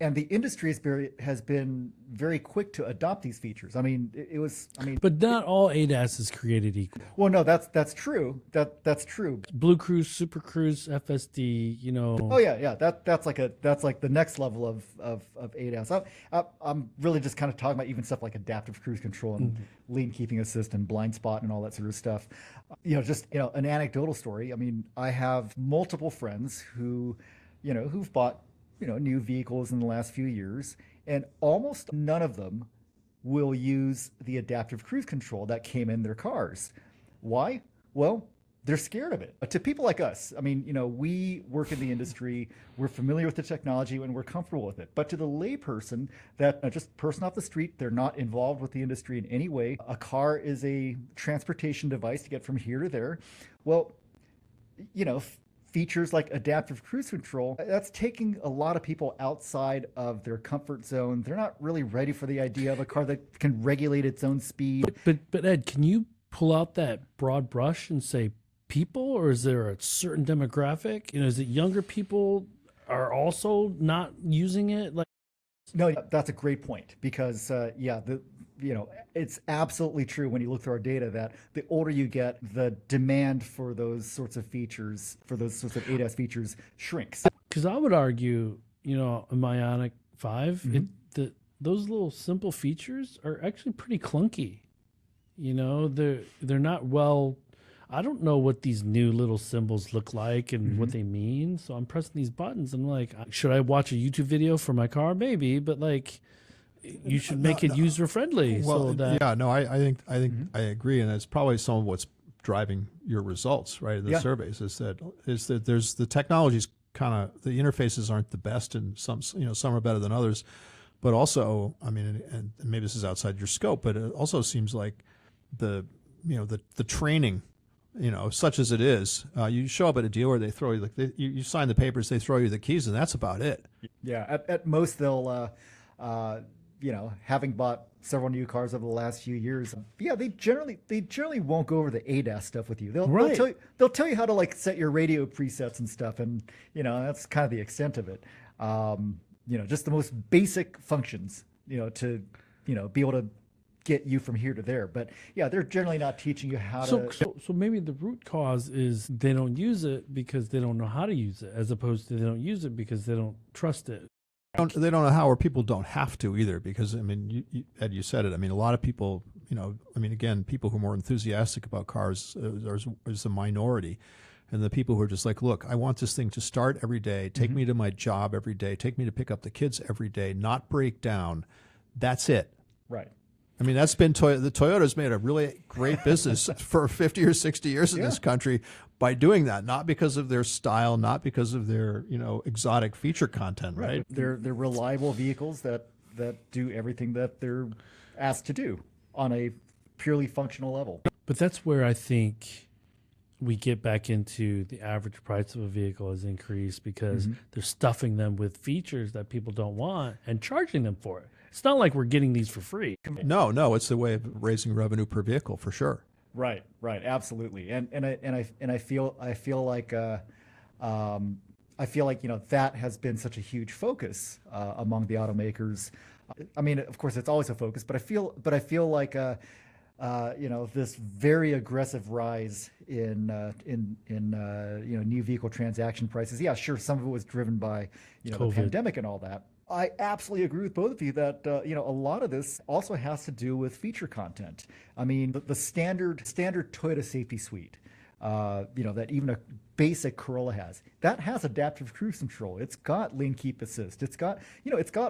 and the industry has been very quick to adopt these features. I mean, But not all ADAS is created equal. well, no, that's true. That's true. Blue Cruise, Super Cruise, FSD, Oh yeah. That's like the next level of ADAS. I'm really just kind of talking about even stuff like adaptive cruise control and lane keeping assist and blind spot and all that sort of stuff. Just an anecdotal story. I mean, I have multiple friends who've bought new vehicles in the last few years, and almost none of them will use the adaptive cruise control that came in their cars. Why? Well, they're scared of it. But to people like us, I mean, we work in the industry, we're familiar with the technology, and we're comfortable with it. But to the layperson, that just person off the street, they're not involved with the industry in any way. A car is a transportation device to get from here to there. Well, features like adaptive cruise control, that's taking a lot of people outside of their comfort zone. They're not really ready for the idea of a car that can regulate its own speed. But Ed, can you pull out that broad brush and say people, or is there a certain demographic? Is it younger people are also not using it? No, that's a great point, because it's absolutely true when you look through our data that the older you get, the demand for those sorts of features, for those sorts of ADAS features, shrinks. Because I would argue, a Ioniq 5, those little simple features are actually pretty clunky. They're not well. I don't know what these new little symbols look like and what they mean. So I'm pressing these buttons. I'm like, should I watch a YouTube video for my car? Maybe, but you should make it user friendly. Well, I think I agree, and that's probably some of what's driving your results, right? The surveys is that there's the technology's kind of, the interfaces aren't the best, and some are better than others, but also, I mean, and maybe this is outside your scope, but it also seems like the training, such as it is, you show up at a dealer, they throw you you sign the papers, they throw you the keys, and that's about it. Yeah, at most they'll. Having bought several new cars over the last few years, they generally won't go over the ADAS stuff with you. They'll tell you how to set your radio presets and stuff, and that's kind of the extent of it. Just the most basic functions, to be able to get you from here to there. But they're generally not teaching you how to. So maybe the root cause is they don't use it because they don't know how to use it, as opposed to they don't use it because they don't trust it. They don't know how, or people don't have to either, because, I mean, Ed, you said it. I mean, a lot of people, again, people who are more enthusiastic about cars is a minority. And the people who are just like, look, I want this thing to start every day, take me to my job every day, take me to pick up the kids every day, not break down. That's it. Right. I mean, that's been the Toyota's made a really great business for 50 or 60 years in this country by doing that, not because of their style, not because of their, exotic feature content, right? They're reliable vehicles that do everything that they're asked to do on a purely functional level. But that's where I think we get back into the average price of a vehicle has increased, because they're stuffing them with features that people don't want and charging them for it. It's not like we're getting these for free. No, it's the way of raising revenue per vehicle for sure. Right, absolutely, and I feel like that has been such a huge focus among the automakers. I mean, of course, it's always a focus, but I feel like this very aggressive rise in new vehicle transaction prices. Yeah, sure, some of it was driven by the pandemic and all that. I absolutely agree with both of you that a lot of this also has to do with feature content. I mean, the standard Toyota safety suite, that even a basic Corolla has, that has adaptive cruise control. It's got lane keep assist. It's got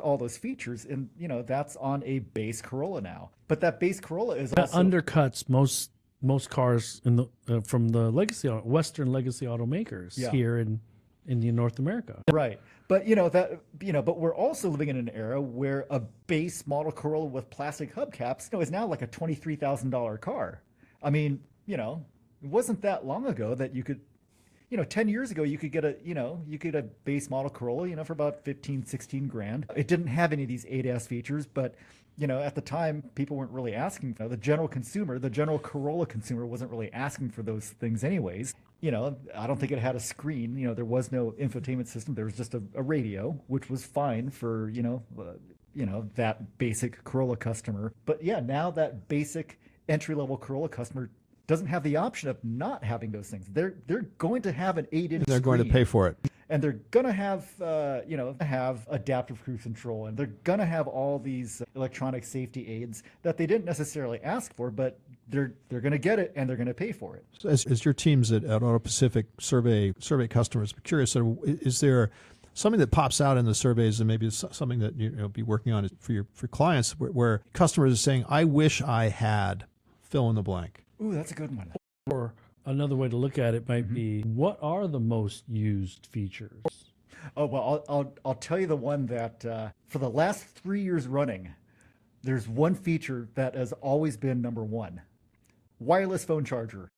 all those features, and that's on a base Corolla now. But that base Corolla is that also undercuts most cars in the from the Western legacy automakers here in North America. Right. But but we're also living in an era where a base model Corolla with plastic hubcaps, is now like a $23,000 car. I mean, it wasn't that long ago that you could, 10 years ago you could get a base model Corolla, for about 15, 16 grand. It didn't have any of these ADAS features, but at the time, people weren't really asking for the general consumer, the general Corolla consumer wasn't really asking for those things anyways. I don't think it had a screen. There was no infotainment system. There was just a radio, which was fine for, that basic Corolla customer. But yeah, now that basic entry-level Corolla customer doesn't have the option of not having those things. They're going to have an 8-inch They're going to pay for it. And they're going to have adaptive cruise control, and they're going to have all these electronic safety aids that they didn't necessarily ask for, but they're going to get it and they're going to pay for it. So as your teams at AutoPacific survey customers, I'm curious, is there something that pops out in the surveys, and maybe it's something that be working on for clients, where customers are saying, "I wish I had fill in the blank." Ooh, that's a good one. Or another way to look at it might be, what are the most used features? Oh, well, I'll tell you the one that for the last 3 years running, there's one feature that has always been number one: wireless phone charger.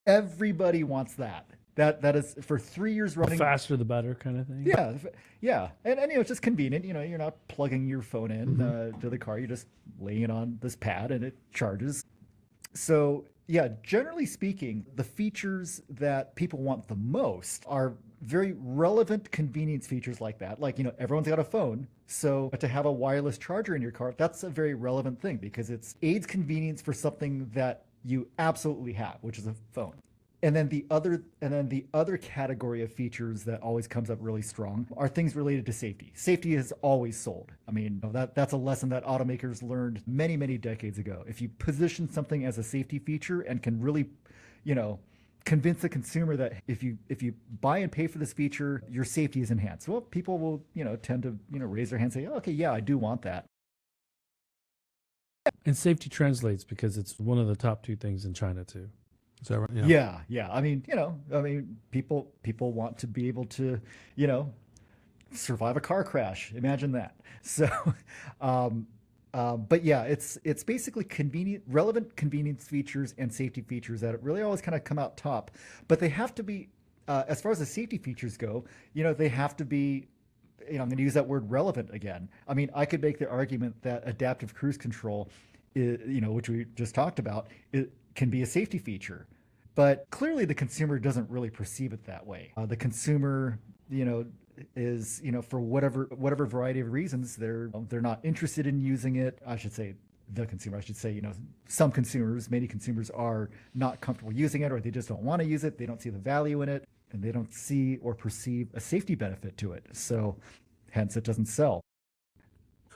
Everybody wants that. That is for 3 years running. The faster the better kind of thing. Yeah, and it's just convenient. You're not plugging your phone in to the car. You're just laying it on this pad and it charges. So yeah, generally speaking, the features that people want the most are very relevant convenience features like that. Like, everyone's got a phone. So to have a wireless charger in your car, that's a very relevant thing because it aids convenience for something that you absolutely have, which is a phone. And then the other category of features that always comes up really strong are things related to safety. Safety is always sold. I mean, that's a lesson that automakers learned many, many decades ago. If you position something as a safety feature and can really, convince the consumer that if you buy and pay for this feature, your safety is enhanced, well, people will, tend to, raise their hand and say, okay, yeah, I do want that. And safety translates because it's one of the top two things in China too. Is that right? Yeah. I mean, people want to be able to, survive a car crash. Imagine that. So, but yeah, it's basically relevant convenience features and safety features that really always kind of come out top. But they have to be, as far as the safety features go, they have to be. I'm going to use that word relevant again. I mean, I could make the argument that adaptive cruise control, which we just talked about, it can be a safety feature. But clearly the consumer doesn't really perceive it that way. The consumer, is, for whatever variety of reasons, they're not interested in using it. I should say, some consumers, many consumers are not comfortable using it, or they just don't want to use it. They don't see the value in it, and they don't see or perceive a safety benefit to it. So hence it doesn't sell.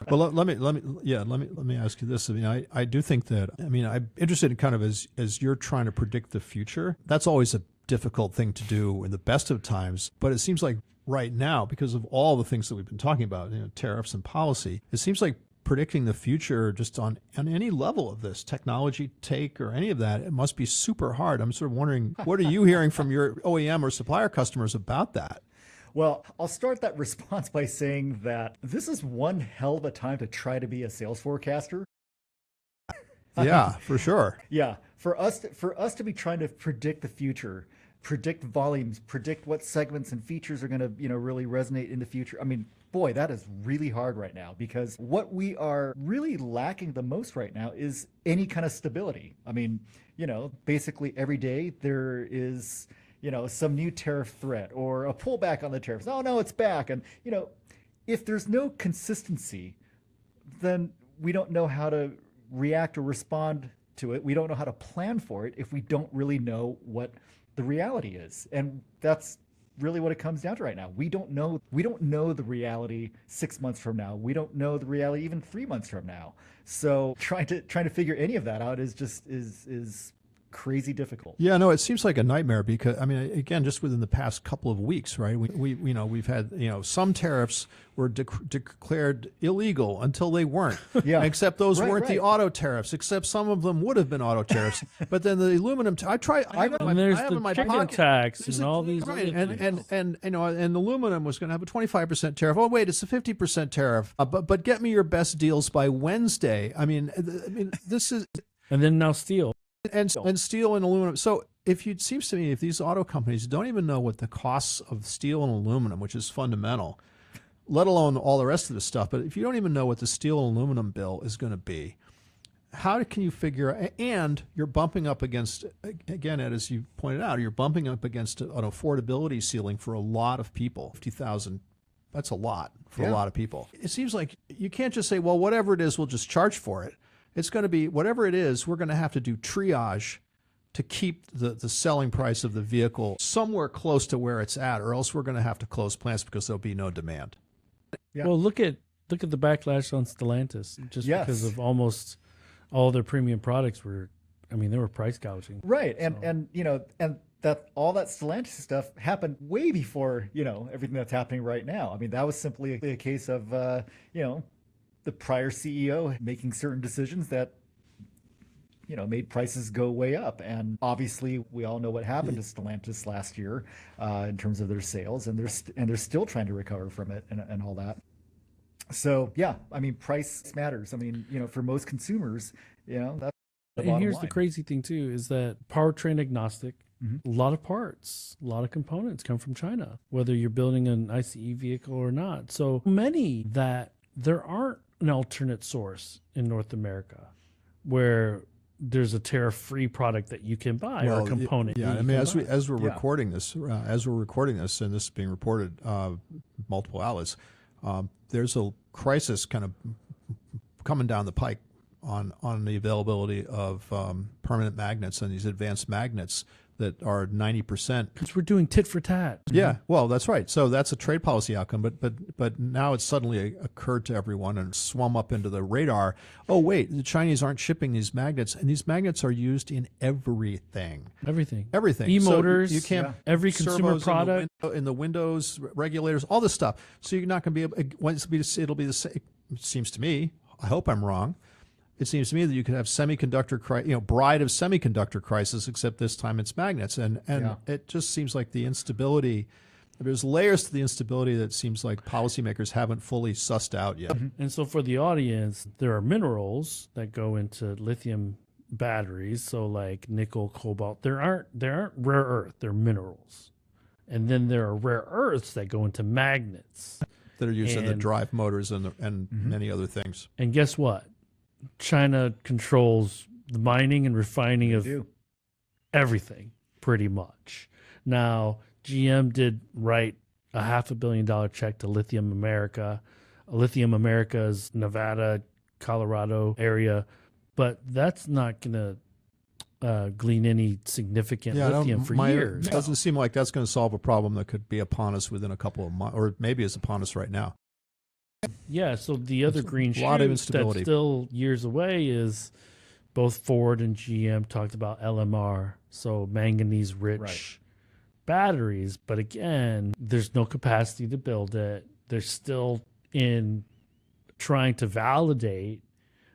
Well, let me ask you this. I mean, I do think that, I'm interested in kind of as you're trying to predict the future. That's always a difficult thing to do in the best of times. But it seems like right now, because of all the things that we've been talking about, tariffs and policy, it seems like predicting the future just on any level of this technology take or any of that, it must be super hard. I'm sort of wondering, what are you hearing from your OEM or supplier customers about that? Well, I'll start that response by saying that this is one hell of a time to try to be a sales forecaster. Yeah, for sure. Yeah, for us to be trying to predict the future, predict volumes, predict what segments and features are going to, really resonate in the future. I mean, boy, that is really hard right now, because what we are really lacking the most right now is any kind of stability. I mean, basically every day there is, some new tariff threat or a pullback on the tariffs. Oh, no, it's back. And, if there's no consistency, then we don't know how to react or respond to it. We don't know how to plan for it if we don't really know what the reality is. And that's really what it comes down to right now. We don't know the reality 6 months from now. We don't know the reality even 3 months from now. So trying to figure any of that out is just is crazy difficult. Yeah, no, it seems like a nightmare because, again, just within the past couple of weeks, right? We've had, some tariffs were declared illegal until they weren't. Yeah. Except those weren't the auto tariffs, except some of them would have been auto tariffs. But then the aluminum, I have in my chicken pocket tax and all these. Right. And aluminum was going to have a 25% tariff. Oh, wait, it's a 50% tariff. But get me your best deals by Wednesday. This is. And then now steel. And steel and aluminum. So it seems to me if these auto companies don't even know what the costs of steel and aluminum, which is fundamental, let alone all the rest of the stuff. But if you don't even know what the steel and aluminum bill is going to be, how can you figure? And you're bumping up against, again, Ed, as you pointed out, you're bumping up against an affordability ceiling for a lot of people. 50,000, that's a lot for a lot of people. It seems like you can't just say, well, whatever it is, we'll just charge for it. It's going to be whatever it is. We're going to have to do triage to keep the selling price of the vehicle somewhere close to where it's at, or else we're going to have to close plants because there'll be no demand. Yeah. Well, look at the backlash on Stellantis just because of almost all their premium products were, I mean, they were price gouging. Right. And you know, and that all that Stellantis stuff happened way before, you know, everything that's happening right now. I mean, that was simply a case of, you know, the prior CEO making certain decisions that, you know, made prices go way up. And obviously we all know what happened to Stellantis last year in terms of their sales, and they're still trying to recover from it and all that. So yeah, I mean, price matters. I mean, you know, for most consumers, you know, that's the bottom And here's line. the crazy thing too, is that powertrain agnostic, a lot of parts, a lot of components come from China, whether you're building an ICE vehicle or not. So many that there aren't an alternate source in North America where there's a tariff-free product that you can buy or a component. Yeah, that I you mean, can buy. as we're recording this, and this is being reported multiple outlets, there's a crisis kind of coming down the pike on the availability of permanent magnets and these advanced magnets that are 90%. Because we're doing tit for tat. Yeah, well, that's right. So that's a trade policy outcome, but now it's suddenly occurred to everyone and swum up into the radar. Oh, wait, the Chinese aren't shipping these magnets, and these magnets are used in everything. Everything. So E-motors, you can't every consumer servos product. in the windows, regulators, all this stuff. So you're not going to be able. It'll be the same. It seems to me. I hope I'm wrong. It seems to me that you could have bride of semiconductor crisis, except this time it's magnets. And it just seems like the instability, there's layers to the instability that seems like policymakers haven't fully sussed out yet. And so for the audience, there are minerals that go into lithium batteries. So like nickel, cobalt, there aren't rare earth, they're minerals. And then there are rare earths that go into magnets. That are used in the drive motors and many other things. And guess what? China controls the mining and refining of everything, pretty much. Now, GM did write a $500 million check to Lithium America. Lithium America's Nevada, Colorado area, but that's not going to glean any significant lithium for years. It doesn't seem like that's going to solve a problem that could be upon us within a couple of months, or maybe is upon us right now. Yeah, so the other green shoot lot of that's instability. still years away is both Ford and GM talked about LMR, so manganese-rich batteries. But again, there's no capacity to build it. They're still in trying to validate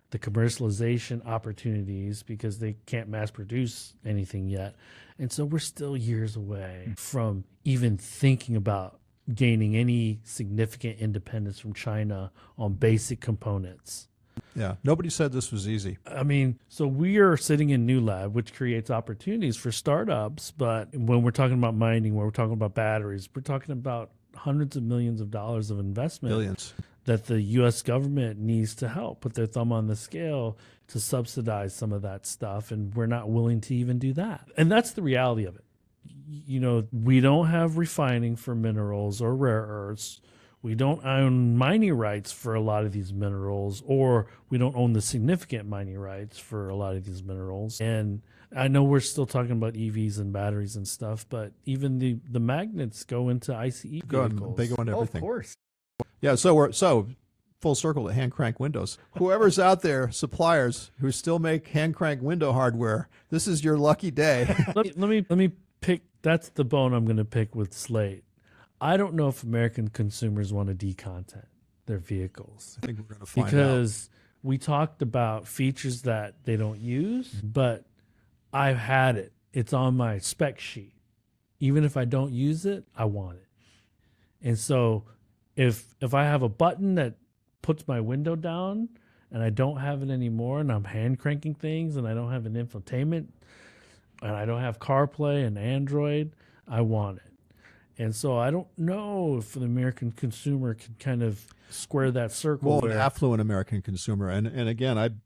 the commercialization opportunities because they can't mass produce anything yet. And so we're still years away from even thinking about gaining any significant independence from China on basic components. Yeah, nobody said this was easy. I mean, so we are sitting in New Lab, which creates opportunities for startups. But when we're talking about mining, when we're talking about batteries, we're talking about hundreds of millions of dollars of investment. Billions. That the U.S. government needs to help put their thumb on the scale to subsidize some of that stuff. And we're not willing to even do that. And that's the reality of it. You know, we don't have refining for minerals or rare earths. We don't own mining rights for a lot of these minerals, or we don't own the significant mining rights for a lot of these minerals. And I know we're still talking about EVs and batteries and stuff, but even the magnets go into ICE vehicles. They go into everything. Of course. Yeah, so full circle to hand crank windows. Whoever's out there, suppliers who still make hand crank window hardware, this is your lucky day. Let me pick. That's the bone I'm going to pick with Slate. I don't know if American consumers want to decontent their vehicles. I think we're going to find out. Because we talked about features that they don't use, but I've had it. It's on my spec sheet. Even if I don't use it, I want it. And so if I have a button that puts my window down and I don't have it anymore and I'm hand cranking things and I don't have an infotainment and I don't have CarPlay and Android, I want it. And so I don't know if the American consumer can kind of square that circle. Well, an where, affluent American consumer, and again, I'd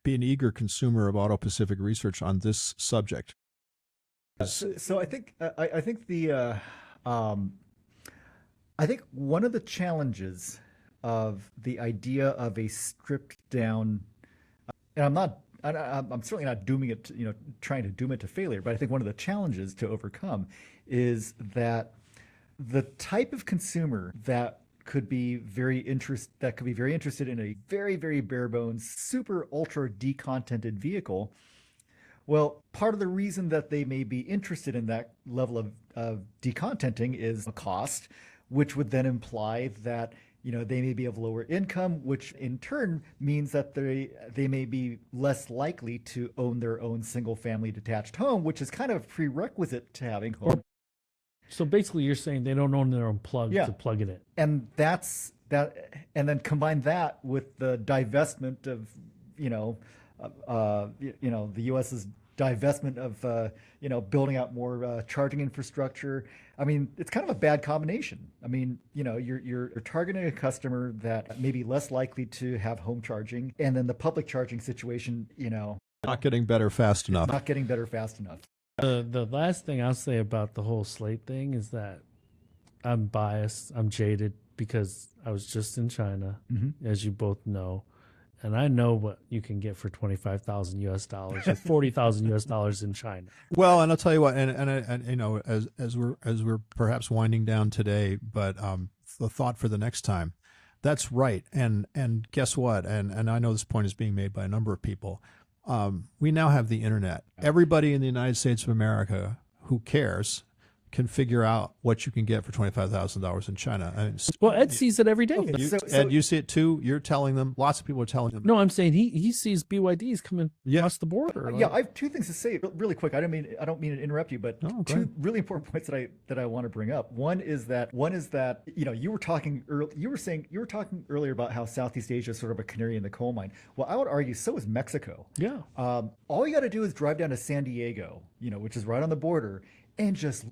be an eager consumer of AutoPacific research on this subject. So I think I think one of the challenges of the idea of a stripped down, and I'm certainly not dooming it, trying to doom it to failure, but I think one of the challenges to overcome is that the type of consumer that could be very interested in a very, very bare bones, super ultra decontented vehicle. Well, part of the reason that they may be interested in that level of decontenting is a cost, which would then imply that they may be of lower income, which in turn means that they may be less likely to own their own single family detached home, which is kind of a prerequisite to having home. So basically, you're saying they don't own their own plug to plug it in. And and then combine that with the divestment of, the U.S.'s divestment of, building out more charging infrastructure. I mean, it's kind of a bad combination. I mean, you're targeting a customer that may be less likely to have home charging, and then the public charging situation, not getting better fast enough. not getting better fast enough. The last thing I'll say about the whole Slate thing is that I'm biased, I'm jaded because I was just in China, as you both know, and I know what you can get for $25,000 or $40,000 in China. Well, and I'll tell you what, and as we're perhaps winding down today, but the thought for the next time, that's right. And guess what? And I know this point is being made by a number of people. We now have the internet. Everybody in the United States of America who cares can figure out what you can get for $25,000 in China. I mean, Well, Ed sees it every day. Ed, you see it too. You're telling them. Lots of people are telling them. No, I'm saying he sees BYDs coming across the border. Yeah, I have two things to say really quick. I don't mean to interrupt you, but go two ahead. really important points that I want to bring up. One is that you were talking earlier about how Southeast Asia is sort of a canary in the coal mine. Well, I would argue so is Mexico. Yeah. All you got to do is drive down to San Diego, which is right on the border, and just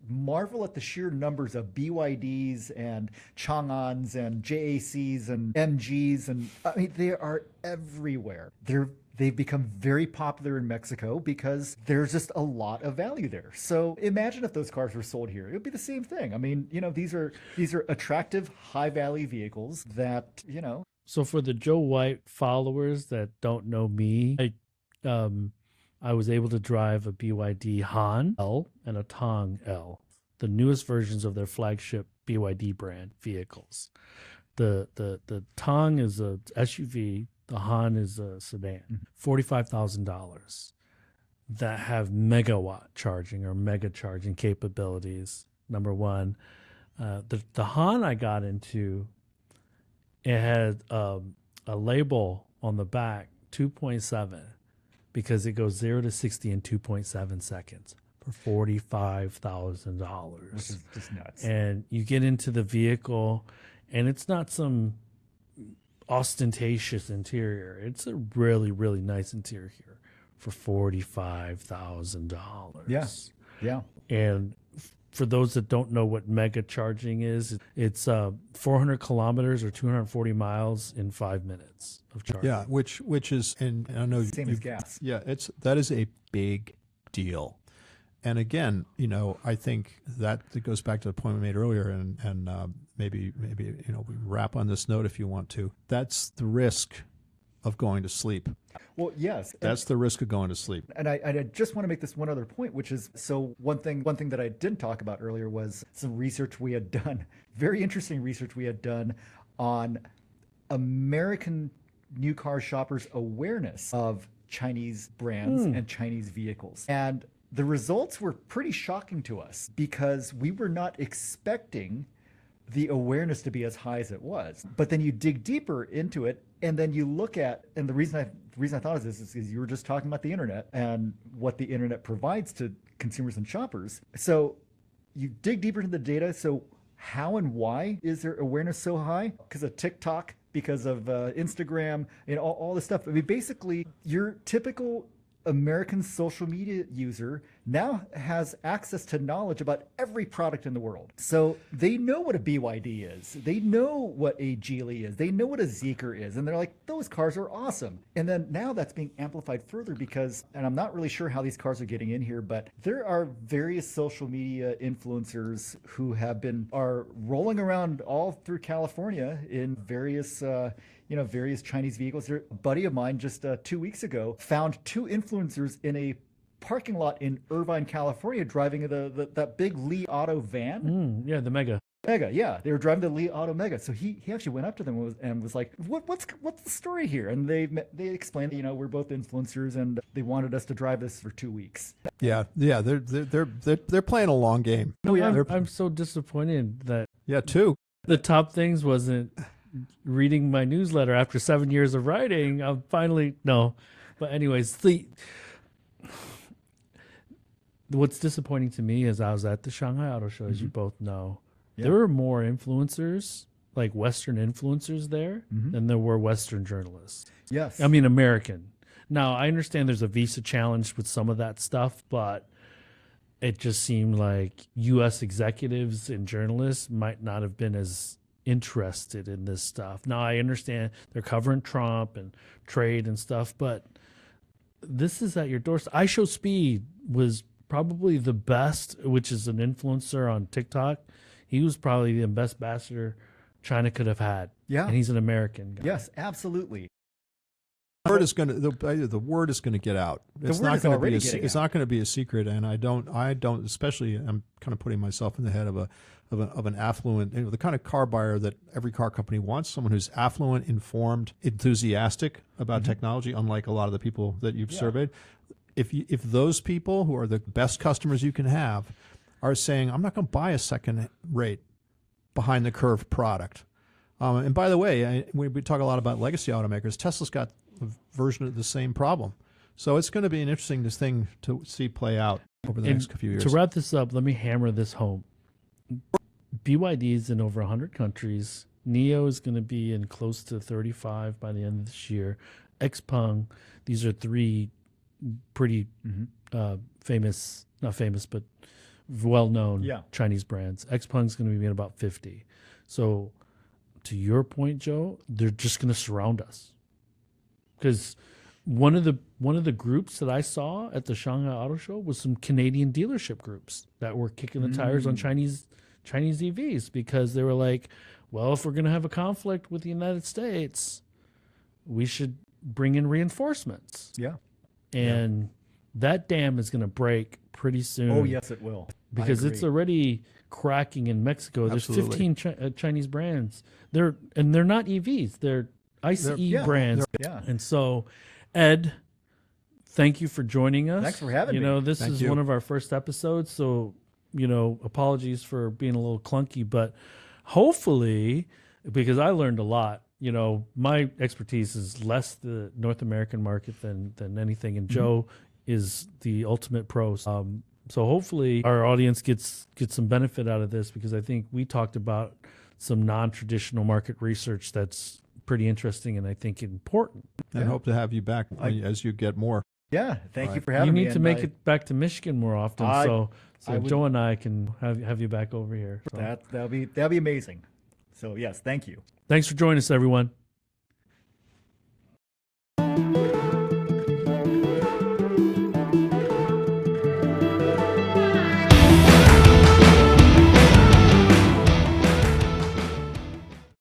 marvel at the sheer numbers of BYDs and Chang'ans and JACs and MGs, and I mean they are everywhere. They've become very popular in Mexico because there's just a lot of value there. So imagine if those cars were sold here. It would be the same thing. I mean, these are attractive, high value vehicles that, So for the Joe White followers that don't know me, I was able to drive a BYD Han L and a Tong L, the newest versions of their flagship BYD brand vehicles. The Tong is a SUV, the Han is a sedan, $45,000 that have megawatt charging or mega charging capabilities. Number one, the Han I got into, it had a label on the back, 2.7. because it goes 0 to 60 in 2.7 seconds for $45,000. which is just nuts. And you get into the vehicle, and it's not some ostentatious interior. It's a really, really nice interior for $45,000. Yeah. And for those that don't know what mega charging is, it's 400 kilometers or 240 miles in 5 minutes of charging. Yeah, which is, and I know Same as gas. Yeah, that is a big deal. And again, I think that goes back to the point we made earlier, and maybe we wrap on this note if you want to. That's the risk of going to sleep. Well, yes. That's the risk of going to sleep. And I just want to make this one other point, which is, so one thing that I didn't talk about earlier was some research we had done, very interesting research we had done on American new car shoppers' awareness of Chinese brands and Chinese vehicles. And the results were pretty shocking to us because we were not expecting the awareness to be as high as it was. But then you dig deeper into it, and then you look at, and the reason I thought of this is because you were just talking about the internet and what the internet provides to consumers and shoppers. So you dig deeper into the data. So how and why is their awareness so high? Because of TikTok, because of Instagram, all this stuff. I mean, basically, your typical American social media user now has access to knowledge about every product in the world. So they know what a BYD is. They know what a Geely is. They know what a Zeekr is. And they're like, those cars are awesome. And then now that's being amplified further because, and I'm not really sure how these cars are getting in here, but there are various social media influencers who are rolling around all through California in various various Chinese vehicles. A buddy of mine just 2 weeks ago found two influencers in a parking lot in Irvine, California, driving that big Li Auto van. Yeah, the Mega. Mega, yeah, they were driving the Li Auto Mega. So he actually went up to them and was like, "What's the story here?" And they explained, we're both influencers, and they wanted us to drive this for 2 weeks. Yeah, they're playing a long game. No, I'm so disappointed that too. the top things wasn't reading my newsletter after 7 years of writing. I'm finally no, but anyways, what's disappointing to me is I was at the Shanghai Auto Show, as you both know. There were more influencers, like Western influencers there, than there were Western journalists. Yes, I mean American. Now I understand there's a visa challenge with some of that stuff, but it just seemed like U.S. executives and journalists might not have been as interested in this stuff. Now I understand they're covering Trump and trade and stuff, but this is at your doorstep. iShowSpeed was probably the best, which is an influencer on TikTok. He was probably the best ambassador China could have had. Yeah, and he's an American guy. Yes, absolutely. The word is going to get out. It's not going to be a secret, and I don't especially. I'm kind of putting myself in the head of an affluent, the kind of car buyer that every car company wants, someone who's affluent, informed, enthusiastic about technology, unlike a lot of the people that you've surveyed. If those people who are the best customers you can have are saying, I'm not going to buy a second-rate, behind-the-curve product. And by the way, we talk a lot about legacy automakers. Tesla's got a version of the same problem. So it's going to be an interesting thing to see play out over the next few years. To wrap this up, let me hammer this home. BYD is in over 100 countries. NIO is going to be in close to 35 by the end of this year. XPeng, these are three pretty famous, not famous, but well-known Chinese brands. XPeng is going to be in about 50. So to your point, Joe, they're just going to surround us. Because one of the groups that I saw at the Shanghai Auto Show was some Canadian dealership groups that were kicking the tires on Chinese EVs because they were like, well, if we're going to have a conflict with the United States, we should bring in reinforcements. Yeah. And that dam is going to break pretty soon. Oh, yes, it will. Because it's already cracking in Mexico. Absolutely. There's 15 Chinese brands. They're not EVs. They're ICE brands. Yeah. And so, Ed, thank you for joining us. Thanks for having me. This is one of our first episodes, so apologies for being a little clunky, but hopefully, because I learned a lot. My expertise is less the North American market than anything, and Joe is the ultimate pro. So hopefully our audience gets some benefit out of this, because I think we talked about some non-traditional market research that's pretty interesting and I think important. And hope to have you back as you get more. Yeah, thank you for having me. You need to make it back to Michigan more often, so Joe and I can have you back over here. So. That'll be amazing. So yes, thank you. Thanks for joining us, everyone.